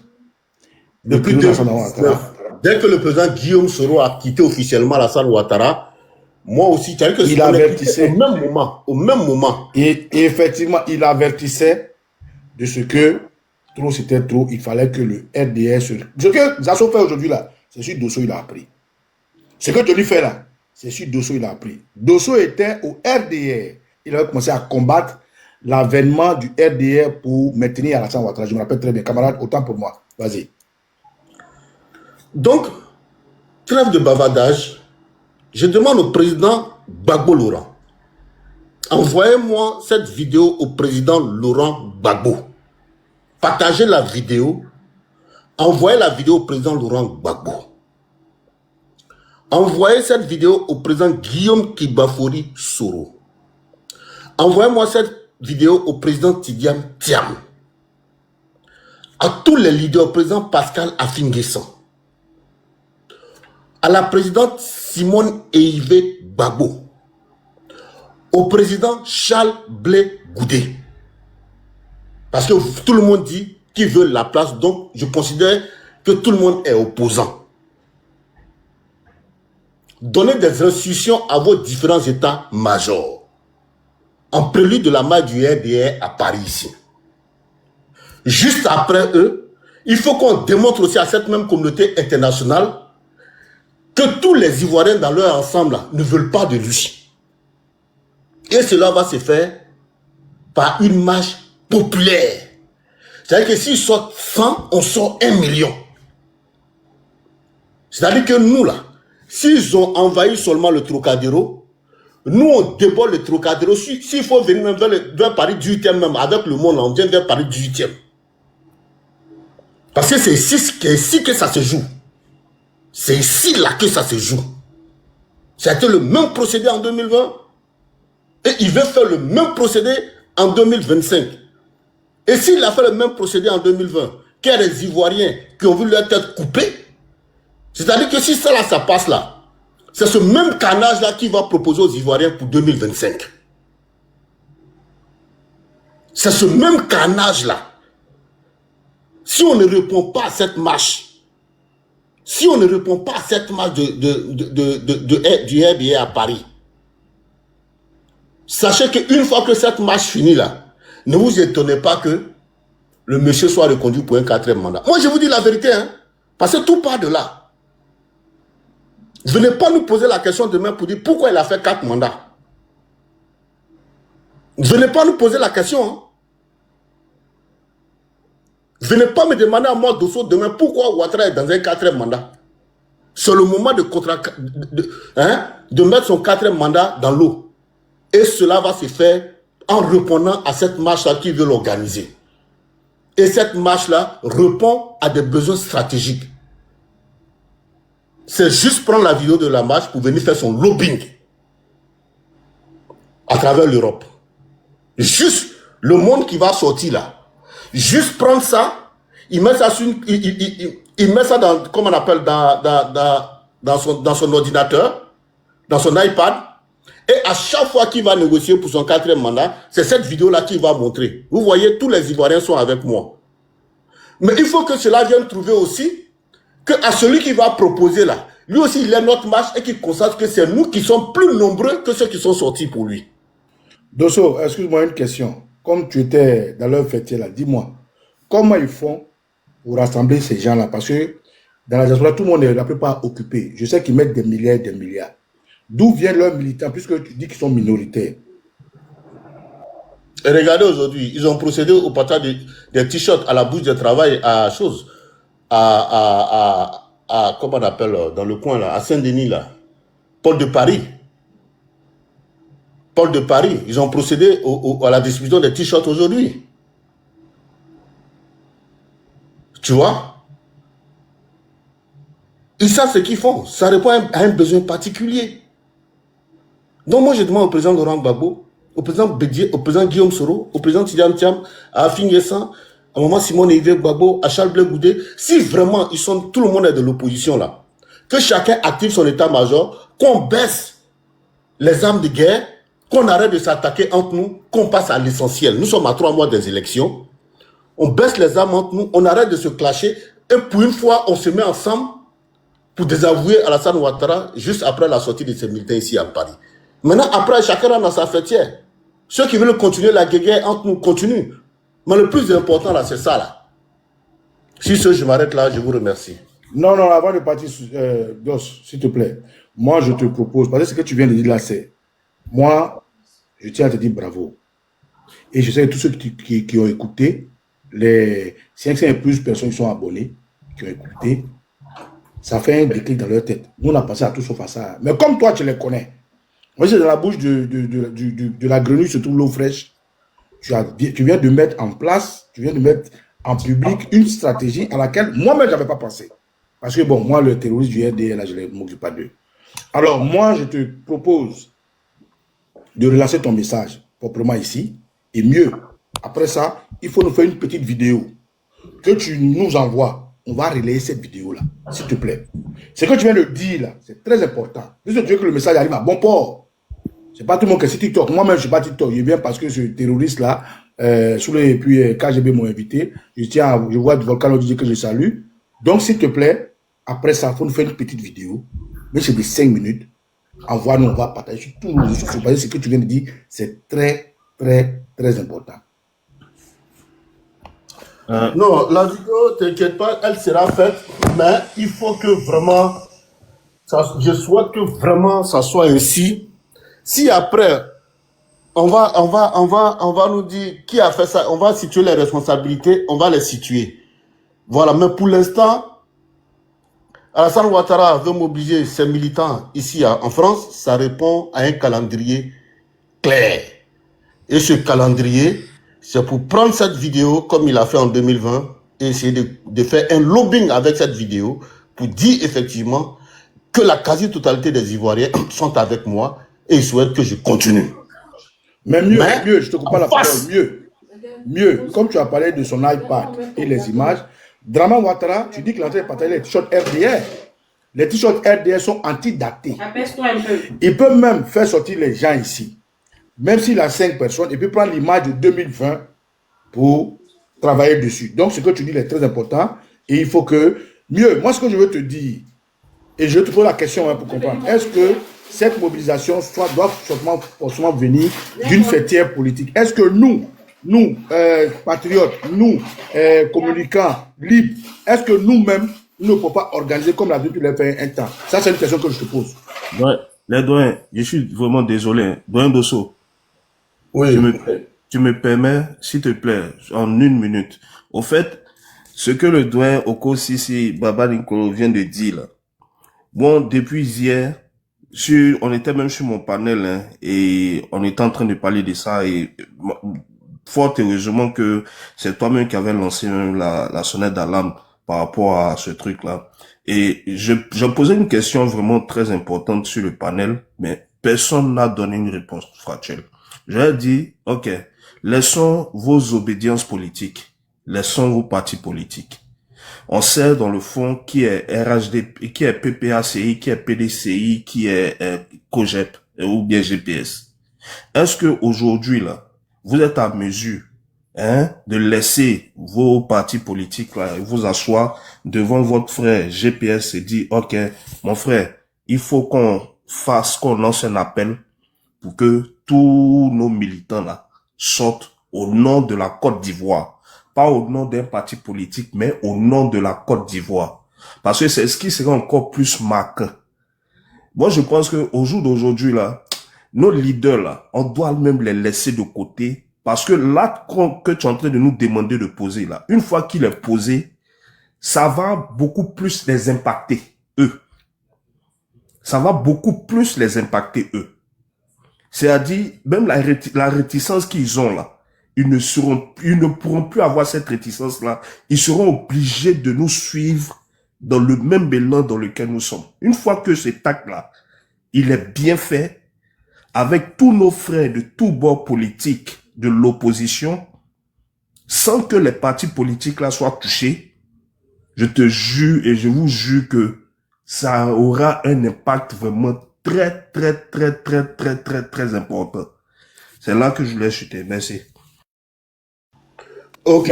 Depuis 2019, dès que le président Guillaume Soro a quitté officiellement Alassane Ouattara, moi aussi, il avertissait au même moment. Et effectivement, il avertissait de ce que trop c'était trop, il fallait que le RDR ce que Zasso fait aujourd'hui là, c'est sur Dosso il a appris. Ce que Johnny fait là, c'est sur Dosso il a appris. Dosso était au RDR. Il avait commencé à combattre l'avènement du RDR pour maintenir Alassane Ouattara. Je me rappelle très bien, camarade, autant pour moi. Vas-y. Donc, trêve de bavardage. Je demande au président Gbagbo Laurent, envoyez-moi cette vidéo au président Laurent Gbagbo. Partagez la vidéo. Envoyez la vidéo au président Laurent Gbagbo. Envoyez cette vidéo au président Guillaume Kibafori Soro. Envoyez-moi cette vidéo au président Tidiane Thiam. À tous les leaders, au président Pascal Affinguessan. À la présidente Simone Eivé Gbagbo. Au président Charles Blé Goudé. Parce que tout le monde dit qu'il veut la place, donc je considère que tout le monde est opposant. Donnez des instructions à vos différents états-majors. En prélude de la marche du RDR à Paris ici. Juste après eux, il faut qu'on démontre aussi à cette même communauté internationale que tous les Ivoiriens dans leur ensemble là, ne veulent pas de lui. Et cela va se faire par une marche populaire. C'est-à-dire que s'ils sortent 100, on sort 1 million. C'est-à-dire que nous là, s'ils ont envahi seulement le Trocadéro, nous on déborde le Trocadéro. S'il faut venir même vers Paris 18e même, avec le monde, on vient vers Paris 18e. Parce que c'est ici que ça se joue. C'est ici là que ça se joue. C'était le même procédé en 2020. Et il veut faire le même procédé en 2025. Et s'il a fait le même procédé en 2020, qu'il y a des Ivoiriens qui ont vu leur tête coupée, c'est-à-dire que si ça là, ça passe là, c'est ce même carnage là qu'il va proposer aux Ivoiriens pour 2025. C'est ce même carnage là. Si on ne répond pas à cette marche, si on ne répond pas à cette marche du RDA à Paris, sachez qu'une fois que cette marche finit là, ne vous étonnez pas que le monsieur soit reconduit pour un 4e mandat. Moi, je vous dis la vérité, hein, parce que tout part de là. Venez pas nous poser la question demain pour dire pourquoi il a fait 4 mandats. Venez pas nous poser la question. Hein. Venez pas me demander à moi, Dosso, demain pourquoi Ouattara est dans un 4e mandat. C'est le moment de mettre son 4e mandat dans l'eau. Et cela va se faire en répondant à cette marche-là qui veut l'organiser. Et cette marche-là répond à des besoins stratégiques. C'est juste prendre la vidéo de la marche pour venir faire son lobbying à travers l'Europe. Juste le monde qui va sortir là. Juste prendre ça, il met ça sur il met ça dans, comment on appelle, dans son ordinateur, dans son iPad. Et à chaque fois qu'il va négocier pour son 4e mandat, c'est cette vidéo-là qu'il va montrer. Vous voyez, tous les Ivoiriens sont avec moi. Mais il faut que cela vienne trouver aussi que à celui qui va proposer là, lui aussi il est notre marche et qu'il constate que c'est nous qui sommes plus nombreux que ceux qui sont sortis pour lui. Dosso, excuse-moi une question. Comme tu étais dans leur fêtier là, dis-moi, comment ils font pour rassembler ces gens-là? Parce que dans la diaspora, tout le monde est la plupart occupé. Je sais qu'ils mettent des milliards et des milliards. D'où viennent leurs militants, puisque tu dis qu'ils sont minoritaires? Et regardez aujourd'hui, ils ont procédé au partage des t-shirts à la bouche de travail à chose, comment on appelle, dans le coin là, à Saint-Denis là, Paul de Paris. Paul de Paris, ils ont procédé à la distribution des t-shirts aujourd'hui. Tu vois? Ils savent ce qu'ils font. Ça répond à un besoin particulier. Donc moi je demande au président Laurent Gbagbo, au président Bédier, au président Guillaume Soro, au président Tidiane Thiam, à Affinguessan, à maman Simone Eivé Gbagbo, à Charles Blé Goudé, si vraiment ils sont, tout le monde est de l'opposition là, que chacun active son état-major, qu'on baisse les armes de guerre, qu'on arrête de s'attaquer entre nous, qu'on passe à l'essentiel. Nous sommes à 3 mois des élections. On baisse les armes entre nous, on arrête de se clasher et pour une fois, on se met ensemble pour désavouer Alassane Ouattara juste après la sortie de ces militaires ici à Paris. Maintenant, après, chacun rentre dans sa fêtière. Ceux qui veulent continuer la guerre entre nous, continuent. Mais le plus important là, c'est ça là. Si je m'arrête là, je vous remercie. Non, avant de partir, Dos, s'il te plaît, moi je te propose, parce que ce que tu viens de dire là, c'est, moi, je tiens à te dire bravo. Et je sais que tous ceux qui ont écouté, les 500 et plus personnes qui sont abonnés, qui ont écouté, Ça fait un déclic dans leur tête. Nous, on a passé à tout sauf à ça. Mais comme toi, tu les connais. Moi, c'est dans la bouche de la grenouille, se trouve l'eau fraîche. Tu viens de mettre en place, tu viens de mettre en public une stratégie à laquelle moi-même, je n'avais pas pensé. Parce que, bon, moi, le terroriste du RDR, là, je ne m'occupe pas d'eux. Alors, moi, je te propose de relancer ton message proprement ici. Et mieux, après ça, il faut nous faire une petite vidéo que tu nous envoies. On va relayer cette vidéo-là, s'il te plaît. Ce que tu viens de dire, là, c'est très important. Si tu veux que le message arrive à bon port, c'est pas tout le monde qui est sur TikTok. Moi-même, je ne suis pas TikTok. Je viens parce que ce terroriste-là, et puis KGB m'ont invité. Je vois Volcan dire que je salue. Donc, s'il te plaît, après ça, il faut nous faire une petite vidéo. Mais c'est de 5 minutes. Envoie-nous, on va partager sur tous nos réseaux sociaux. Parce que ce que tu viens de dire, c'est très, très, très important. Non, la vidéo, t'inquiète pas, elle sera faite, mais il faut que vraiment, je souhaite que vraiment ça soit ainsi. Si après, on va nous dire qui a fait ça, on va situer les responsabilités, on va les situer. Voilà, mais pour l'instant, Alassane Ouattara veut mobiliser ses militants ici en France, ça répond à un calendrier clair. Et ce calendrier, c'est pour prendre cette vidéo comme il a fait en 2020 et essayer de faire un lobbying avec cette vidéo pour dire effectivement que la quasi-totalité des Ivoiriens sont avec moi et ils souhaitent que je continue. Mais mieux, je ne te coupe pas la parole, mieux, comme tu as parlé de son iPad et les images, Draman Ouattara, tu dis qu'il est en train de partager les t-shirts RDR. Les t-shirts RDR sont antidatés. Apaise-toi un peu. Il peut même faire sortir les gens ici. Même s'il a 5 personnes, il peut prendre l'image de 2020 pour travailler dessus. Donc, ce que tu dis est très important. Et il faut que, mieux, moi, ce que je veux te dire, et je te pose la question pour comprendre, est-ce que cette mobilisation doit forcément venir d'une fêtière politique? Est-ce que nous, patriotes, nous, communicants, libres, est-ce que nous-mêmes, nous ne pouvons pas organiser comme la vie tu l'as fait un temps? Ça, c'est une question que je te pose. Ouais, les doyens, je suis vraiment désolé. Hein. Doyen Dosso, oui. tu me permets, s'il te plaît, en 1 minute. Au fait, ce que le doyen Oko Sisi Baba Nico vient de dire là, bon, depuis hier, on était même sur mon panel hein, et on était en train de parler de ça et fort heureusement que c'est toi-même qui avais lancé la sonnette d'alarme par rapport à ce truc-là. Et je posais une question vraiment très importante sur le panel, mais personne n'a donné une réponse factuelle. J'ai dit, ok, laissons vos obédiences politiques, laissons vos partis politiques. On sait dans le fond qui est RHD, qui est PPACI, qui est PDCI, qui est COGEP ou bien GPS. Est-ce que aujourd'hui là, vous êtes à mesure de laisser vos partis politiques là, vous asseoir devant votre frère GPS et dire ok, mon frère, il faut qu'on lance un appel pour que tous nos militants là sortent au nom de la Côte d'Ivoire, pas au nom d'un parti politique, mais au nom de la Côte d'Ivoire, parce que c'est ce qui serait encore plus marquant. Moi, je pense que au jour d'aujourd'hui là, nos leaders là, on doit même les laisser de côté. Parce que l'acte que tu es en train de nous demander de poser là, une fois qu'il est posé, ça va beaucoup plus les impacter, eux. Ça va beaucoup plus les impacter, eux. C'est-à-dire, même la réticence qu'ils ont là, ils ne pourront plus avoir cette réticence-là. Ils seront obligés de nous suivre dans le même élan dans lequel nous sommes. Une fois que cet acte-là, il est bien fait, avec tous nos frères de tous bords politiques, de l'opposition, sans que les partis politiques là soient touchés, je te jure et je vous jure que ça aura un impact vraiment très important. C'est là que je voulais chuter. Merci. Ok,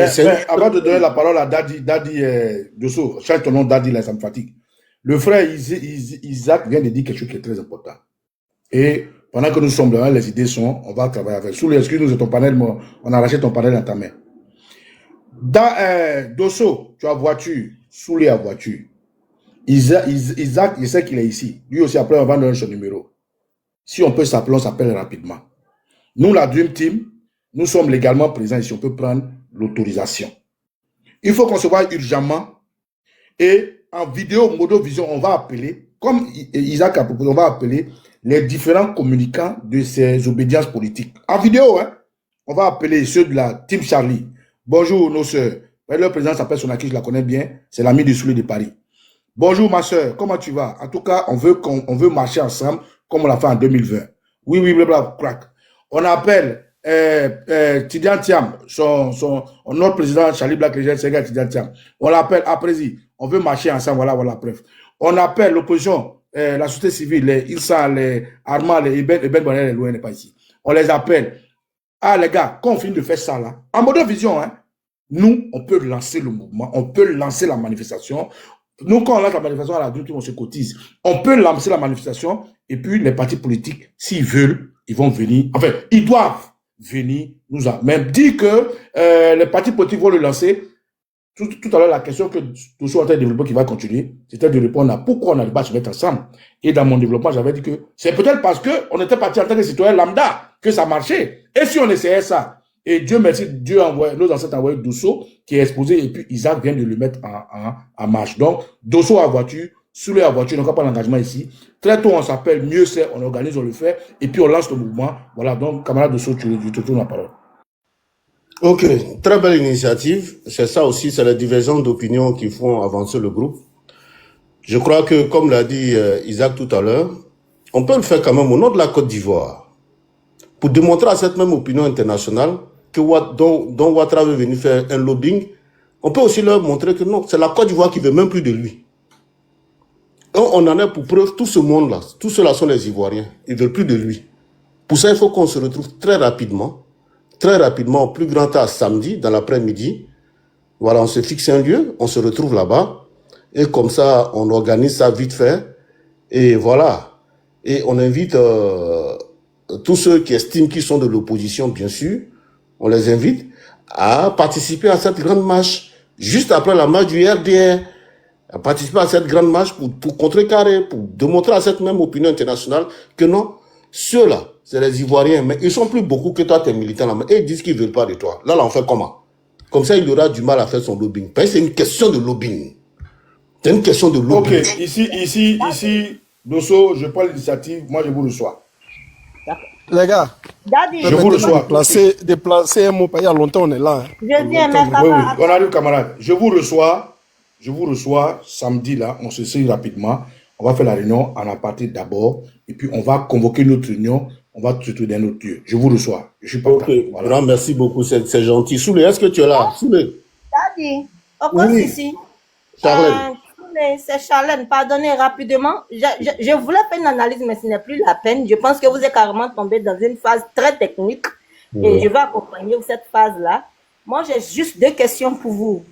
avant de donner la parole à Dadi Dosso, change ton nom Dadi là, ça me fatigue. Le frère Isaac vient de dire quelque chose qui est très important. Et pendant que nous sommes là, les idées sont, on va travailler avec. Sous les excuses de ton panel, on a arraché ton panel dans ta main. Dans Dosso, tu as voiture, Soulé a voiture. Isaac, je sais qu'il est ici. Lui aussi, après, on va donner son numéro. Si on peut s'appeler, on s'appelle rapidement. Nous, la Dream Team, nous sommes légalement présents ici. On peut prendre l'autorisation. Il faut qu'on se voie urgemment et en vidéo, modo-vision, on va appeler, comme Isaac a proposé, on va appeler les différents communicants de ces obédiences politiques. En vidéo, hein, on va appeler ceux de la Team Charlie. Bonjour, nos sœurs. Le président s'appelle Sonaki, je la connais bien. C'est l'ami du Soulé de Paris. Bonjour, ma sœur. Comment tu vas? En tout cas, on veut marcher ensemble comme on l'a fait en 2020. Oui, blablabla, crack. On appelle Tidiane Thiam, notre président Charlie Black Legend, c'est Tidiane Thiam. On l'appelle après-y. On veut marcher ensemble, voilà, bref. On appelle l'opposition, la société civile, les Ilsa, les Armand, les Ben Bonnet, les Loin n'est pas ici. On les appelle. Ah, les gars, quand on finit de faire ça là, en mode vision, hein, nous, on peut lancer le mouvement, on peut lancer la manifestation. Nous, quand on lance la manifestation à la dure, on se cotise. On peut lancer la manifestation et puis les partis politiques, s'ils veulent, ils vont venir. Enfin, ils doivent venir nous a même dit que les partis politiques vont le lancer. Tout à l'heure, la question que Dosso a développée qui va continuer, c'était de répondre à pourquoi on n'arrive pas à se mettre ensemble. Et dans mon développement, j'avais dit que c'est peut-être parce qu'on était parti en tant que citoyen lambda que ça marchait. Et si on essayait ça, et Dieu merci, Dieu a envoyé, nos ancêtres ont envoyé Dosso qui est exposé et puis Isaac vient de le mettre en marche. Donc, Dosso à voiture, Soulé à voiture, donc pas d'engagement ici. Très tôt, on s'appelle, mieux c'est, on organise, on le fait, et puis on lance le mouvement. Voilà, donc, camarade Dosso, tu te tournes la parole. Ok, très belle initiative. C'est ça aussi, c'est la divergence d'opinion qui font avancer le groupe. Je crois que, comme l'a dit Isaac tout à l'heure, on peut le faire quand même au nom de la Côte d'Ivoire. Pour démontrer à cette même opinion internationale que dont Ouattara veut venir faire un lobbying, on peut aussi leur montrer que non, c'est la Côte d'Ivoire qui veut même plus de lui. Donc, on en est pour preuve, tout ce monde-là, tous ceux-là sont les Ivoiriens, ils veulent plus de lui. Pour ça, il faut qu'on se retrouve très rapidement, au plus grand tard samedi, dans l'après-midi. Voilà, on se fixe un lieu, on se retrouve là-bas, et comme ça, on organise ça vite fait, et voilà. Et on invite tous ceux qui estiment qu'ils sont de l'opposition, bien sûr, on les invite à participer à cette grande marche, juste après la marche du RDR, à participer à cette grande marche pour contrecarrer, pour démontrer à cette même opinion internationale que non, ceux-là, c'est les Ivoiriens, mais ils sont plus beaucoup que toi, tes militants là, et ils disent qu'ils ne veulent pas de toi. Là, on fait comment? Comme ça, il aura du mal à faire son lobbying. Parce que c'est une question de lobbying. C'est une question de lobbying. Ok, ici, Dosso, je prends l'initiative, moi je vous reçois. Les gars, je vous reçois. Déplacer un mot, il y a longtemps on est là. Hein. Je viens, mais Oui, on arrive, camarade. Je vous reçois samedi là, on se signe rapidement. On va faire la réunion en aparté d'abord, et puis on va convoquer notre réunion, on va se trouver dans notre lieu. Je vous reçois. Je suis pas Ok, voilà. Grand, merci beaucoup, c'est gentil. Soulé, est-ce que tu es là? Soulé. Daddy, pourquoi ici? Charlène. C'est Charlène, pardonnez rapidement. Je voulais faire une analyse, mais ce n'est plus la peine. Je pense que vous êtes carrément tombé dans une phase très technique, et je vais accompagner cette phase-là. Moi, j'ai juste deux questions pour vous.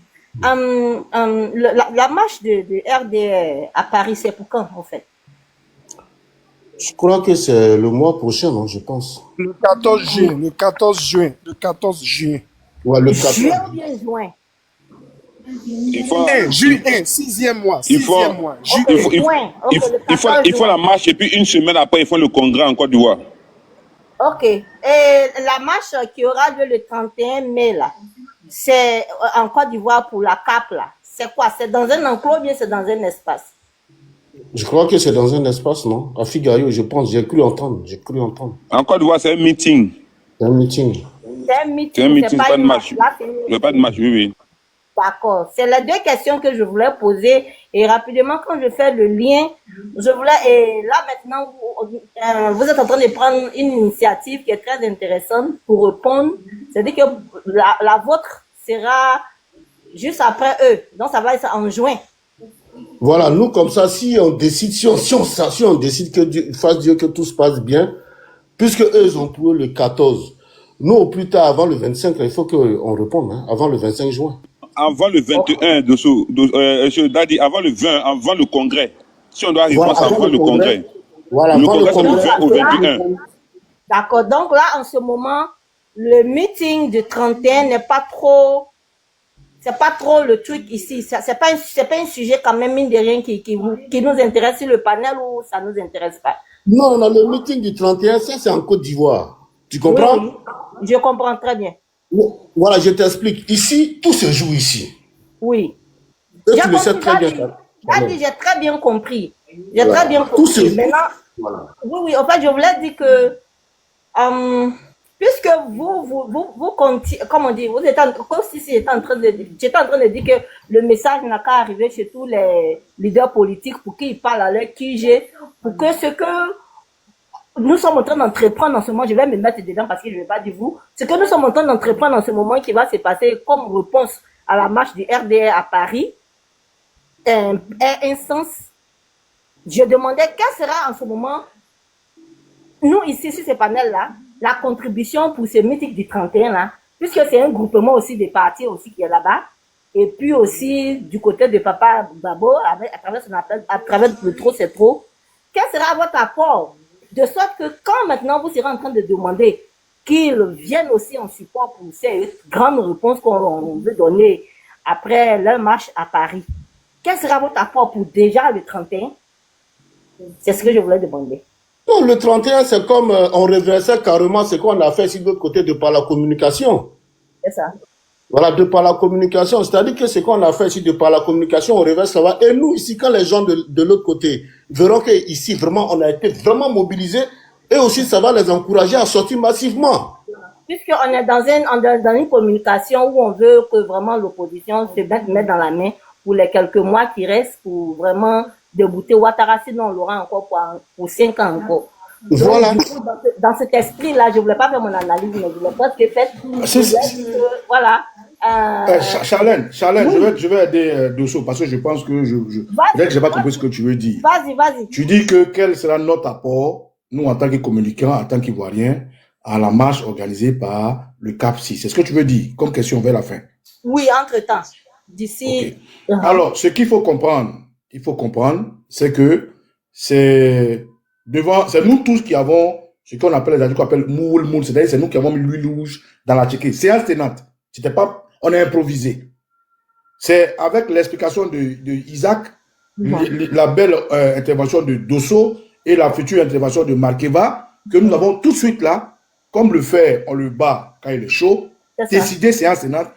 La marche de RDR à Paris, c'est pour quand, en fait? Je crois que c'est le mois prochain, non, je pense. Le 14 juin. Le 14 juin. Ouais, le 14. Juin ou bien juin? Juin, 6e mois. Il faut la marche et puis une semaine après, ils font le congrès en Côte d'Ivoire. Ok. Et la marche qui aura lieu le 31 mai, là, c'est en Côte d'Ivoire pour la CAP, là. C'est quoi? C'est dans un enclos ou bien c'est dans un espace? Je crois que c'est dans un espace, non? À Figaro, je pense. J'ai cru entendre. En Côte d'Ivoire, c'est un meeting. C'est un meeting. C'est pas de marche. Pas de marche, oui. D'accord. C'est les deux questions que je voulais poser. Et rapidement, quand je fais le lien, et là maintenant, vous êtes en train de prendre une initiative qui est très intéressante pour répondre. C'est-à-dire que la vôtre sera juste après eux. Donc, ça va être en juin. Voilà, nous, comme ça, si on décide, si on décide que Dieu fasse Dieu que tout se passe bien, puisque eux, ils ont trouvé le 14. Nous, au plus tard, avant le 25, il faut qu'on réponde, hein, avant le 25 juin. Avant le 21, Daddy, avant le 20, avant le congrès. Si on doit arriver avant le congrès. Voilà, le avant congrès, le congrès. c'est le 20 au 21. D'accord. Donc là, en ce moment, le meeting du 31 n'est pas trop... C'est pas trop le truc ici. C'est pas un sujet quand même, mine de rien, qui nous intéresse sur le panel ou ça nous intéresse pas. Non, le meeting du 31, ça c'est en Côte d'Ivoire. Tu comprends? Oui, je comprends très bien. Voilà, je t'explique. Ici, tout se joue ici. Oui. Et tu le sais très bien. Daddy, j'ai très bien compris. J'ai très bien Tout ce... compris. Maintenant, Voilà. oui, en fait, je voulais dire que, puisque vous continuez, comment dire, vous êtes comme si j'étais en train de dire que le message n'a qu'à arriver chez tous les leaders politiques pour qu'ils parlent à leur QG, pour que ce que nous sommes en train d'entreprendre en ce moment, je vais me mettre dedans parce que je ne vais pas dire vous, ce que nous sommes en train d'entreprendre en ce moment qui va se passer comme réponse à la marche du RDR à Paris, est un sens. Je demandais quelle sera en ce moment, nous ici sur ce panel-là, la contribution pour ce mythique du 31 là, puisque c'est un groupement aussi des partis aussi qui est là-bas, et puis aussi du côté de Papa Babo, à travers son appel, à travers le trop c'est trop, quel sera votre apport? De sorte que quand maintenant vous serez en train de demander qu'ils viennent aussi en support pour ces grandes réponses qu'on veut donner après leur marche à Paris, quel sera votre apport pour déjà le 31? C'est ce que je voulais demander. Non, le 31, c'est comme on reversait carrément ce qu'on a fait sur l'autre côté de par la communication. C'est ça. Voilà, de par la communication. C'est-à-dire que ce qu'on a fait ici de par la communication, on reverse ça va. Et nous, ici, quand les gens de l'autre côté verront qu'ici, vraiment, on a été vraiment mobilisés, et aussi, ça va les encourager à sortir massivement. Puisqu'on est dans une communication où on veut que vraiment l'opposition se mette dans la main pour les quelques mois qui restent pour vraiment débouter Ouattara, sinon on l'aura encore pour 5 ans encore. Donc, Voilà. du coup, dans cet esprit-là, je ne voulais pas faire mon analyse, mais je voulais pas que fait. Voilà. Charlène, je vais aider Dosso parce que je pense que peut-être que je n'ai pas compris ce que tu veux dire. Vas-y. Tu dis que quel sera notre apport, nous en tant que communicants, en tant qu'Ivoiriens, à la marche organisée par le CAPSI. C'est ce que tu veux dire comme question vers la fin. Oui, entre-temps. D'ici. Okay. Alors, ce qu'il faut comprendre, c'est que c'est nous tous qui avons ce qu'on appelle les adultes, qu'on appelle moule, c'est-à-dire c'est nous qui avons mis l'huile rouge dans la tchéquée. Séance tenante. C'était pas, on a improvisé. C'est avec l'explication de Isaac, la belle intervention de Dosso et la future intervention de Markeva que nous avons tout de suite là, comme le fait, on le bat quand il est chaud, décider séance tenante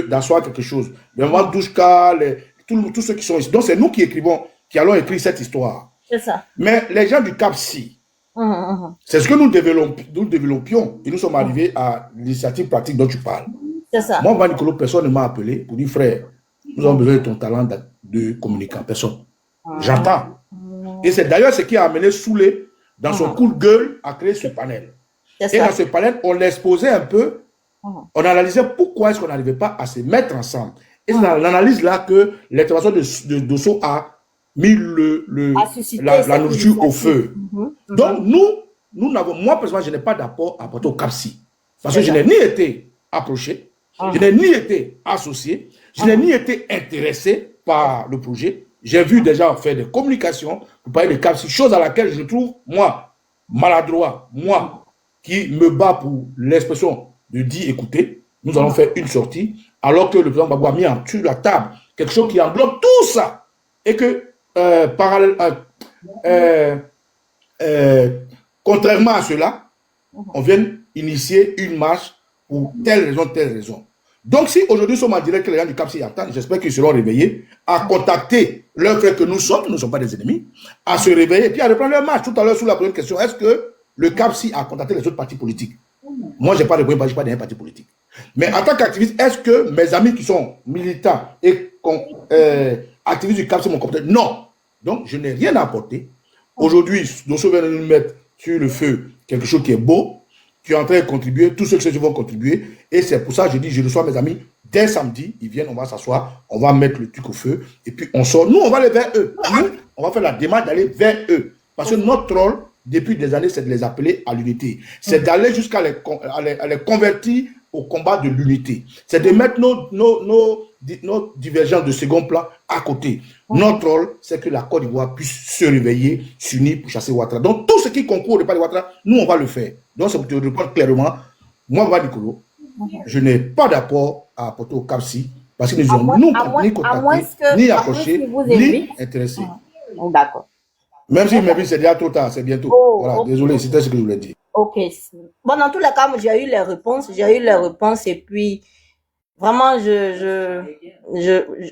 d'asseoir quelque chose. Devant Douchka, tous ceux qui sont ici. Donc c'est nous qui allons écrire cette histoire. C'est ça. Mais les gens du CAPSI, c'est ce que nous développions et nous sommes arrivés à l'initiative pratique dont tu parles. C'est ça. Moi, Nicolas, personne ne m'a appelé pour dire frère, nous avons besoin de ton talent de communicant. Personne. J'entends. Et c'est d'ailleurs ce qui a amené Soulé dans son coup de gueule à créer ce panel. Et dans ce panel, on l'exposait un peu, on analysait pourquoi est-ce qu'on n'arrivait pas à se mettre ensemble. Et c'est dans l'analyse là que l'intervention de Dosso a mis la nourriture au feu. Donc moi personnellement, je n'ai pas d'apport à apporter au CAPSI. Parce que je n'ai ni été approché, je n'ai ni été associé, je n'ai ni été intéressé par le projet. J'ai vu des gens faire des communications pour parler de CAPSI, chose à laquelle je trouve, moi, maladroit, moi, qui me bats pour l'expression de dire écoutez, nous allons faire une sortie, alors que le président Gbagbo a mis sur la table quelque chose qui englobe tout ça. Et que, contrairement à cela, on vient initier une marche pour telle raison. Donc, si aujourd'hui nous sommes en direct, que les gens du CAPSI attendent, j'espère qu'ils seront réveillés à contacter leur frère que nous ne sommes pas des ennemis, à se réveiller et puis à reprendre leur marche. Tout à l'heure, sur la première question, est-ce que le CAPSI a contacté les autres partis politiques? Moi, je n'ai pas répondu parce que je ne suis pas d'un parti politique. Mais en tant qu'activiste, est-ce que mes amis qui sont militants et activistes du CAPSI m'ont contacté? Non. Donc, je n'ai rien à apporter. Aujourd'hui, Dosso vient de nous mettre sur le feu quelque chose qui est beau, qui est en train de contribuer, tous ceux qui vont contribuer. Et c'est pour ça que je dis, je reçois mes amis dès samedi, ils viennent, on va s'asseoir, on va mettre le truc au feu, et puis on sort. Nous, on va aller vers eux. Nous, on va faire la démarche d'aller vers eux. Parce que notre rôle, depuis des années, c'est de les appeler à l'unité. C'est d'aller jusqu'à les convertir au combat de l'unité. C'est de mettre nos divergences de second plan à côté. Notre rôle, c'est que la Côte d'Ivoire puisse se réveiller, s'unir pour chasser Ouattara. Donc, tout ce qui concourt au départ de Ouattara, nous, on va le faire. Donc, c'est pour te répondre clairement. Moi, Baba Nicolo, je n'ai pas d'apport à apporter au CAPSI parce qu'ils ne nous ont ni contacté, ni approché, ni intéressé. D'accord. Même si c'est déjà trop tard, c'est bientôt. Voilà, désolé, c'était ce que je voulais dire. Ok. Bon, dans tous les cas, j'ai eu les réponses et puis Vraiment,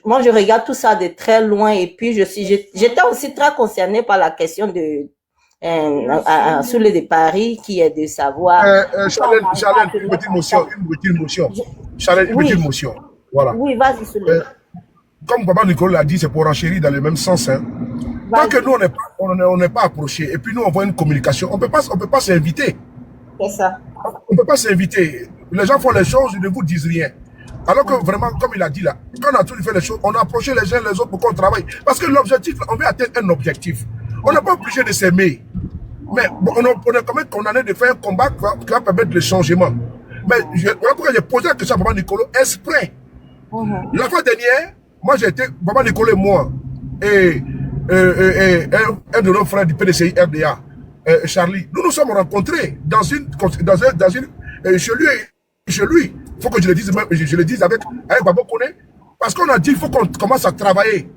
moi, je regarde tout ça de très loin et puis j'étais aussi très concernée par la question sur le de Paris qui est de savoir. Charlène, une petite motion. Charlène, une petite motion. Voilà. Oui, vas-y, sur le. Comme Baba Nicolas l'a dit, c'est pour renchérir dans le même sens. Hein. Tant que nous, on n'est pas approchés, et puis nous, on voit une communication, on peut pas s'inviter. C'est ça. On ne peut pas s'inviter. Les gens font les choses, ils ne vous disent rien. Alors que vraiment, comme il a dit là, quand on a tous fait les choses, on a approché les uns les autres pour qu'on travaille. Parce que l'objectif, on veut atteindre un objectif. On n'est pas obligé de s'aimer. Mais bon, on est quand même condamné de faire un combat qui va permettre le changement. Mais voilà pourquoi j'ai posé la question à Baba Nicolas exprès. La fois dernière, moi j'ai été, Baba Nicolas et moi, et un de nos frères du PDCI RDA, Charlie, nous nous sommes rencontrés chez lui. Il faut que je le dise, avec Baba Koné, parce qu'on a dit qu'il faut qu'on commence à travailler.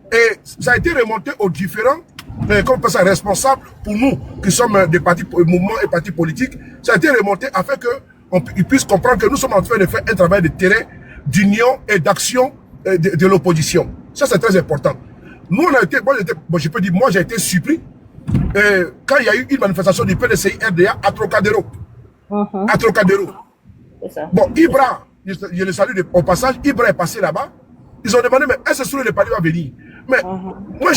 Et ça a été remonté aux différents responsables pour nous, qui sommes des partis, mouvements et partis politiques. Ça a été remonté afin qu'ils puissent comprendre que nous sommes en train de faire un travail de terrain, d'union et d'action de l'opposition. Ça, c'est très important. Nous, on a été, je peux dire, moi, j'ai été surpris quand il y a eu une manifestation du PDCI RDA à Trocadéro. À Trocadéro. Bon, Ibra, je le salue au passage, Ibra est passé là-bas. Ils ont demandé, mais est-ce que le palais va venir? Mais moi,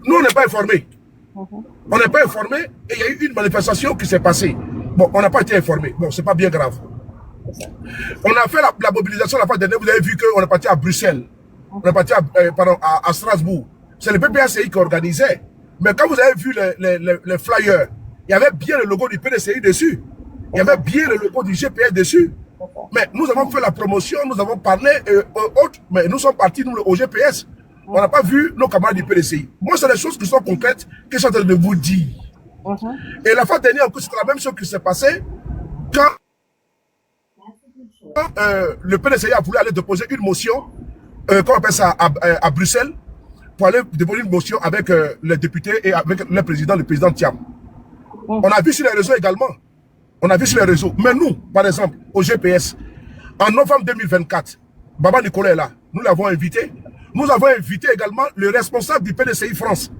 nous, on n'est pas informés. On n'est pas informés et il y a eu une manifestation qui s'est passée. Bon, on n'a pas été informés. Bon, c'est pas bien grave. On a fait la mobilisation la fois dernière. Vous avez vu qu'on est parti à Bruxelles. On est parti à Strasbourg. C'est le PPACI qui organisait. Mais quand vous avez vu les flyers, il y avait bien le logo du PDCI dessus. Il y avait bien le logo du GPS dessus. Mais nous avons fait la promotion, nous avons parlé autres, mais nous sommes partis, nous, au GPS. On n'a pas vu nos camarades du PDCI. Moi, c'est des choses qui sont concrètes que je suis en train de vous dire. Et la fois dernière, c'était la même chose qui s'est passée quand le PDCI a voulu aller déposer une motion, qu'on appelle ça à Bruxelles, pour aller déposer une motion avec les députés et avec le président Thiam. On a vu sur les réseaux également. On a vu sur les réseaux. Mais nous, par exemple, au GPS, en novembre 2024, Baba Nicolas est là. Nous l'avons invité. Nous avons invité également le responsable du PDCI France,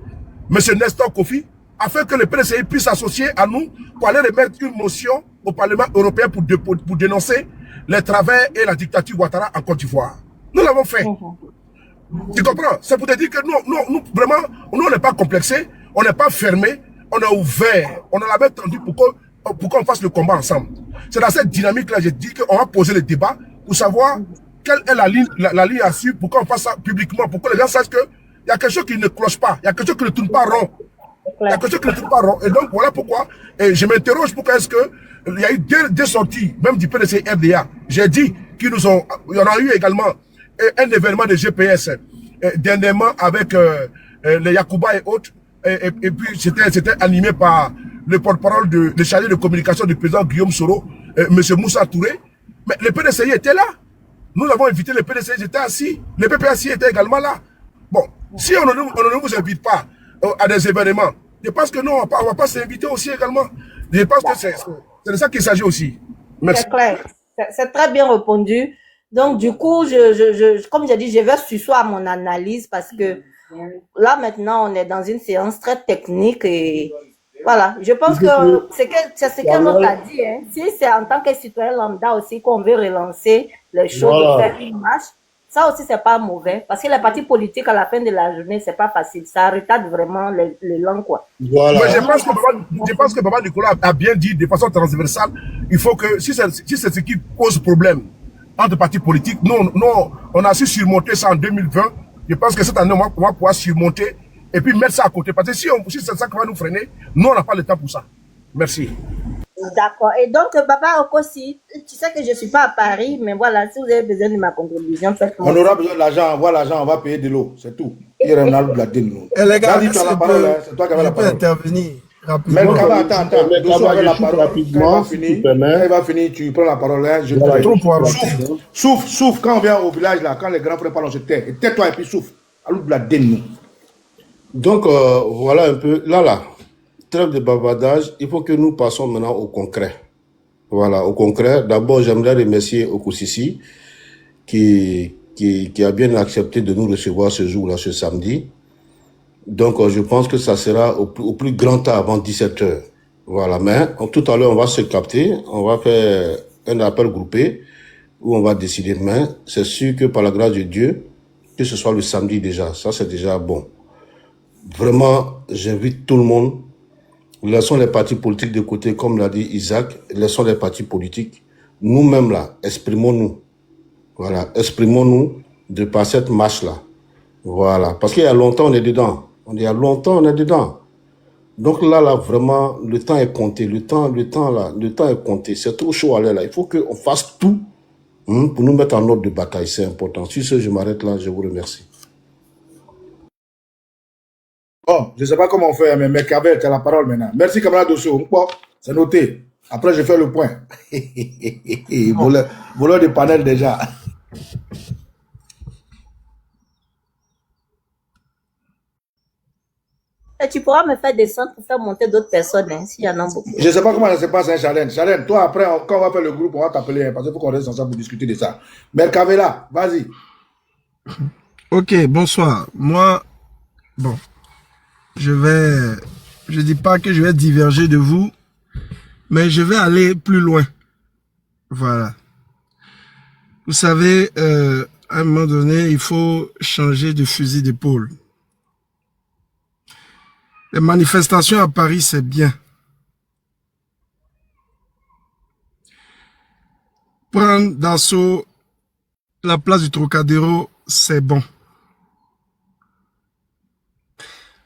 M. Nestor Kofi, afin que le PDCI puisse s'associer à nous pour aller remettre une motion au Parlement européen pour dénoncer les travers et la dictature Ouattara en Côte d'Ivoire. Nous l'avons fait. Tu comprends? C'est pour te dire que nous vraiment, nous, on n'est pas complexés, on n'est pas fermés, on est ouvert, on a la main tendue pour qu'on fasse le combat ensemble. C'est dans cette dynamique-là, j'ai dit qu'on va poser le débat pour savoir quelle est la ligne à suivre, pour qu'on fasse ça publiquement, pour que les gens sachent qu'il y a quelque chose qui ne cloche pas, il y a quelque chose qui ne tourne pas rond. Il y a quelque chose qui ne tourne pas rond. Et donc, voilà pourquoi je m'interroge pourquoi est-ce qu'il y a eu deux sorties, même du PDC RDA. J'ai dit qu'il y en a eu également un événement de GPS, dernièrement avec les Yacouba et autres. Et puis, c'était animé par le porte-parole de chargé de communication du président Guillaume Soro, M. Moussa Touré. Mais le PDCI était là. Nous avons invité le PDCI, j'étais assis. Le PPACI était également là. Bon, si on ne vous invite pas à des événements, je pense que non, on ne va pas s'inviter aussi également. Je pense que c'est de ça qu'il s'agit aussi. Merci. C'est clair. C'est très bien répondu. Donc, du coup, comme j'ai dit, je vais sursoir mon analyse parce que là, maintenant, on est dans une séance très technique et voilà. Je pense que c'est ce que l'autre a dit. Hein. Si c'est en tant que citoyen lambda aussi qu'on veut relancer les choses, faire une marche, ça aussi, c'est pas mauvais. Parce que les partis politiques, à la fin de la journée, c'est pas facile. Ça retarde vraiment le long, quoi. Voilà. Mais je pense que Baba Nicolas a bien dit de façon transversale, il faut que, si c'est ce qui pose problème entre partis politiques, nous, on a su surmonter ça en 2020. Je pense que cette année, on va pouvoir surmonter et puis mettre ça à côté. Parce que si c'est ça qui va nous freiner, nous, on n'a pas le temps pour ça. Merci. D'accord. Et donc, Baba Okosi, tu sais que je ne suis pas à Paris, mais voilà, si vous avez besoin de ma contribution, faites-moi. On aura besoin de l'argent, on va payer de l'eau, c'est tout. Et les gars, c'est toi qui avais la parole. Intervenir rapidement. Mais attends, Dosso avait la parole. Quand il va finir, tu prends la parole. Souffle, quand on vient au village, là, quand les grands frères parlent, on se tait. Et tais-toi et puis souffle. Donc, voilà un peu, là, trêve de bavardage, il faut que nous passions maintenant au concret. Voilà, au concret. D'abord, j'aimerais remercier Okosisi qui a bien accepté de nous recevoir ce jour-là, ce samedi. Donc, je pense que ça sera au plus grand temps avant 17h. Voilà, mais tout à l'heure, on va se capter, on va faire un appel groupé où on va décider. Mais c'est sûr que par la grâce de Dieu, que ce soit le samedi déjà, ça c'est déjà bon. Vraiment, j'invite tout le monde. Laissons les partis politiques de côté, comme l'a dit Isaac, laissons les partis politiques. Nous-mêmes là, exprimons-nous. Voilà, exprimons-nous de par cette marche-là. Voilà, parce qu'il y a longtemps on est dedans. Il y a longtemps on est dedans. Donc là, vraiment, le temps est compté. Le temps est compté. C'est trop chaud à l'air là. Il faut qu'on fasse tout pour nous mettre en ordre de bataille. C'est important. Sur ce, je m'arrête là. Je vous remercie. Bon, je ne sais pas comment on fait, mais Mercabel, tu as la parole maintenant. Merci, camarade Dosso. C'est noté. Après, je fais le point. Voleur de panel déjà. Et tu pourras me faire descendre pour faire monter d'autres personnes, hein, s'il y en a beaucoup. Je ne sais pas comment ça se passe, hein, Charlène. Charlène, toi, après, quand on va faire le groupe, on va t'appeler, hein, parce qu'il faut qu'on reste ensemble pour discuter de ça. Mercavela, vas-y. Ok, bonsoir. Moi, bon, je dis pas que je vais diverger de vous, mais je vais aller plus loin. Voilà. Vous savez, à un moment donné, il faut changer de fusil d'épaule. Les manifestations à Paris, c'est bien. Prendre d'assaut la place du Trocadéro, c'est bon.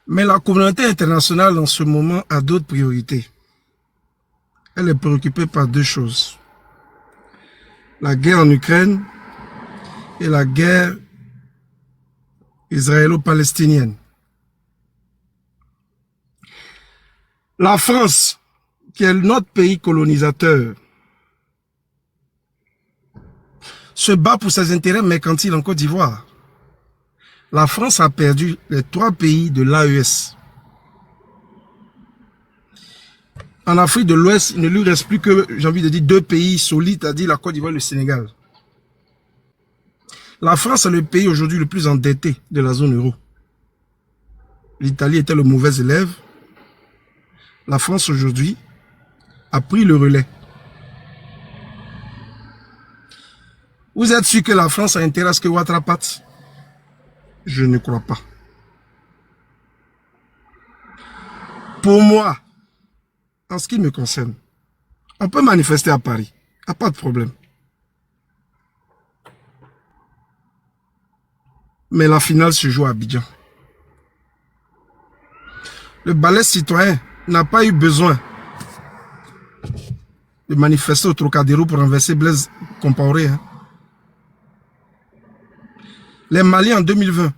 Mais la communauté internationale, en ce moment, a d'autres priorités. Elle est préoccupée par deux choses. La guerre en Ukraine et la guerre israélo-palestinienne. La France, qui est notre pays colonisateur, se bat pour ses intérêts mercantiles en Côte d'Ivoire. La France a perdu les 3 pays de l'AES. En Afrique de l'Ouest, il ne lui reste plus que, j'ai envie de dire, 2 pays solides, c'est-à-dire la Côte d'Ivoire et le Sénégal. La France est le pays aujourd'hui le plus endetté de la zone euro. L'Italie était le mauvais élève. La France aujourd'hui a pris le relais. Vous êtes sûr que la France a intérêt à ce que Ouattara parte? Je ne crois pas. Pour moi, en ce qui me concerne, on peut manifester à Paris. Il n'y a pas de problème. Mais la finale se joue à Abidjan. Le balai citoyen n'a pas eu besoin de manifester au Trocadéro pour renverser Blaise Compaoré. Hein. Les Maliens en 2020,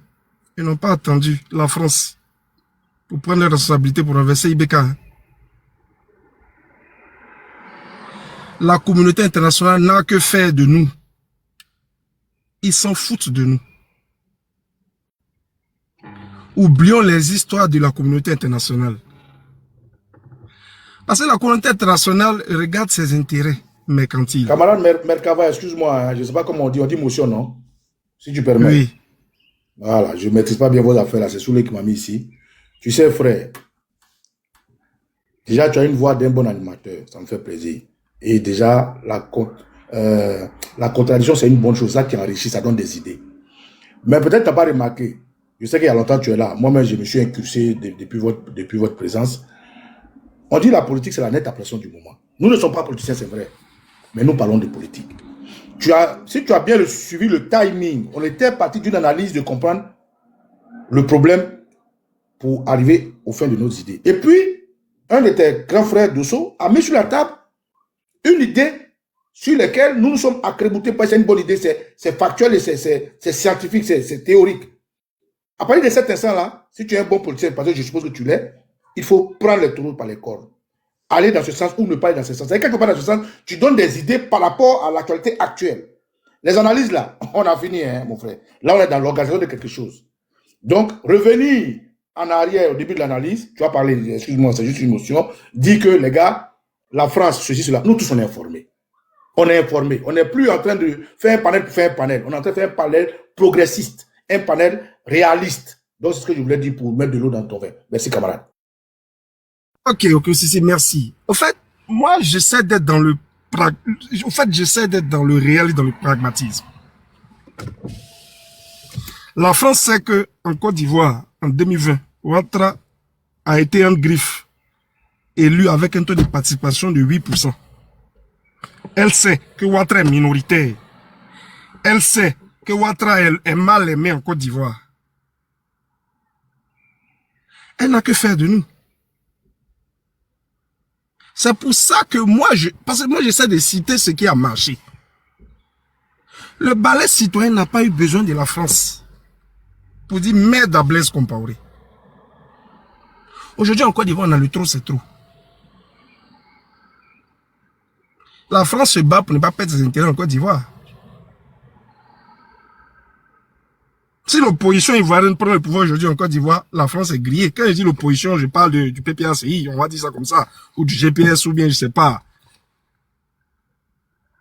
ils n'ont pas attendu la France pour prendre la responsabilité pour renverser Ibeka. Hein. La communauté internationale n'a que faire de nous. Ils s'en foutent de nous. Oublions les histoires de la communauté internationale. Parce que la communauté internationale regarde ses intérêts mercantiles. Camarade Merkava, excuse-moi, hein, je ne sais pas comment on dit motion, non? Si tu permets. Oui. Voilà, je ne maîtrise pas bien vos affaires là, c'est Soulé qui m'a mis ici. Tu sais, frère, déjà tu as une voix d'un bon animateur, ça me fait plaisir. Et déjà, la contradiction, c'est une bonne chose, ça qui enrichit, ça donne des idées. Mais peut-être tu n'as pas remarqué, je sais qu'il y a longtemps tu es là, moi-même je me suis incursé depuis votre présence. On dit la politique, c'est la nette impression du moment. Nous ne sommes pas politiciens, c'est vrai, mais nous parlons de politique. Si tu as bien suivi le timing, on était parti d'une analyse de comprendre le problème pour arriver au fin de nos idées. Et puis, un de tes grands frères Dosso a mis sur la table une idée sur laquelle nous nous sommes accrédités, parce que c'est une bonne idée, c'est factuel et c'est scientifique, c'est théorique. À partir de cet instant-là, si tu es un bon politicien, parce que je suppose que tu l'es, il faut prendre les taureaux par les cornes. Aller dans ce sens ou ne pas aller dans ce sens. Et quelque part dans ce sens, tu donnes des idées par rapport à l'actualité actuelle. Les analyses là, on a fini, hein, mon frère. Là, on est dans l'organisation de quelque chose. Donc, revenir en arrière au début de l'analyse, tu vas parler, excuse-moi, c'est juste une notion, dit que les gars, la France, ceci, cela, nous tous on est informés. On est informé. On n'est plus en train de faire un panel pour faire un panel. On est en train de faire un panel progressiste, un panel réaliste. Donc, c'est ce que je voulais dire pour mettre de l'eau dans ton verre. Merci, camarade. Ok, si, merci. En fait, moi, j'essaie d'être dans le j'essaie d'être dans le réel et dans le pragmatisme. La France sait que en Côte d'Ivoire, en 2020, Ouattara a été un griffe élu avec un taux de participation de 8%. Elle sait que Ouattara est minoritaire. Elle sait que Ouattara est mal aimé en Côte d'Ivoire. Elle n'a que faire de nous. C'est pour ça que parce que moi j'essaie de citer ce qui a marché. Le ballet citoyen n'a pas eu besoin de la France pour dire merde à Blaise Compaoré. Aujourd'hui en Côte d'Ivoire on a le trop, c'est trop. La France se bat pour ne pas perdre ses intérêts en Côte d'Ivoire. Si l'opposition ivoirienne prend le pouvoir aujourd'hui en Côte d'Ivoire, la France est grillée. Quand je dis l'opposition, je parle du PPACI, on va dire ça comme ça, ou du GPS, ou bien je sais pas,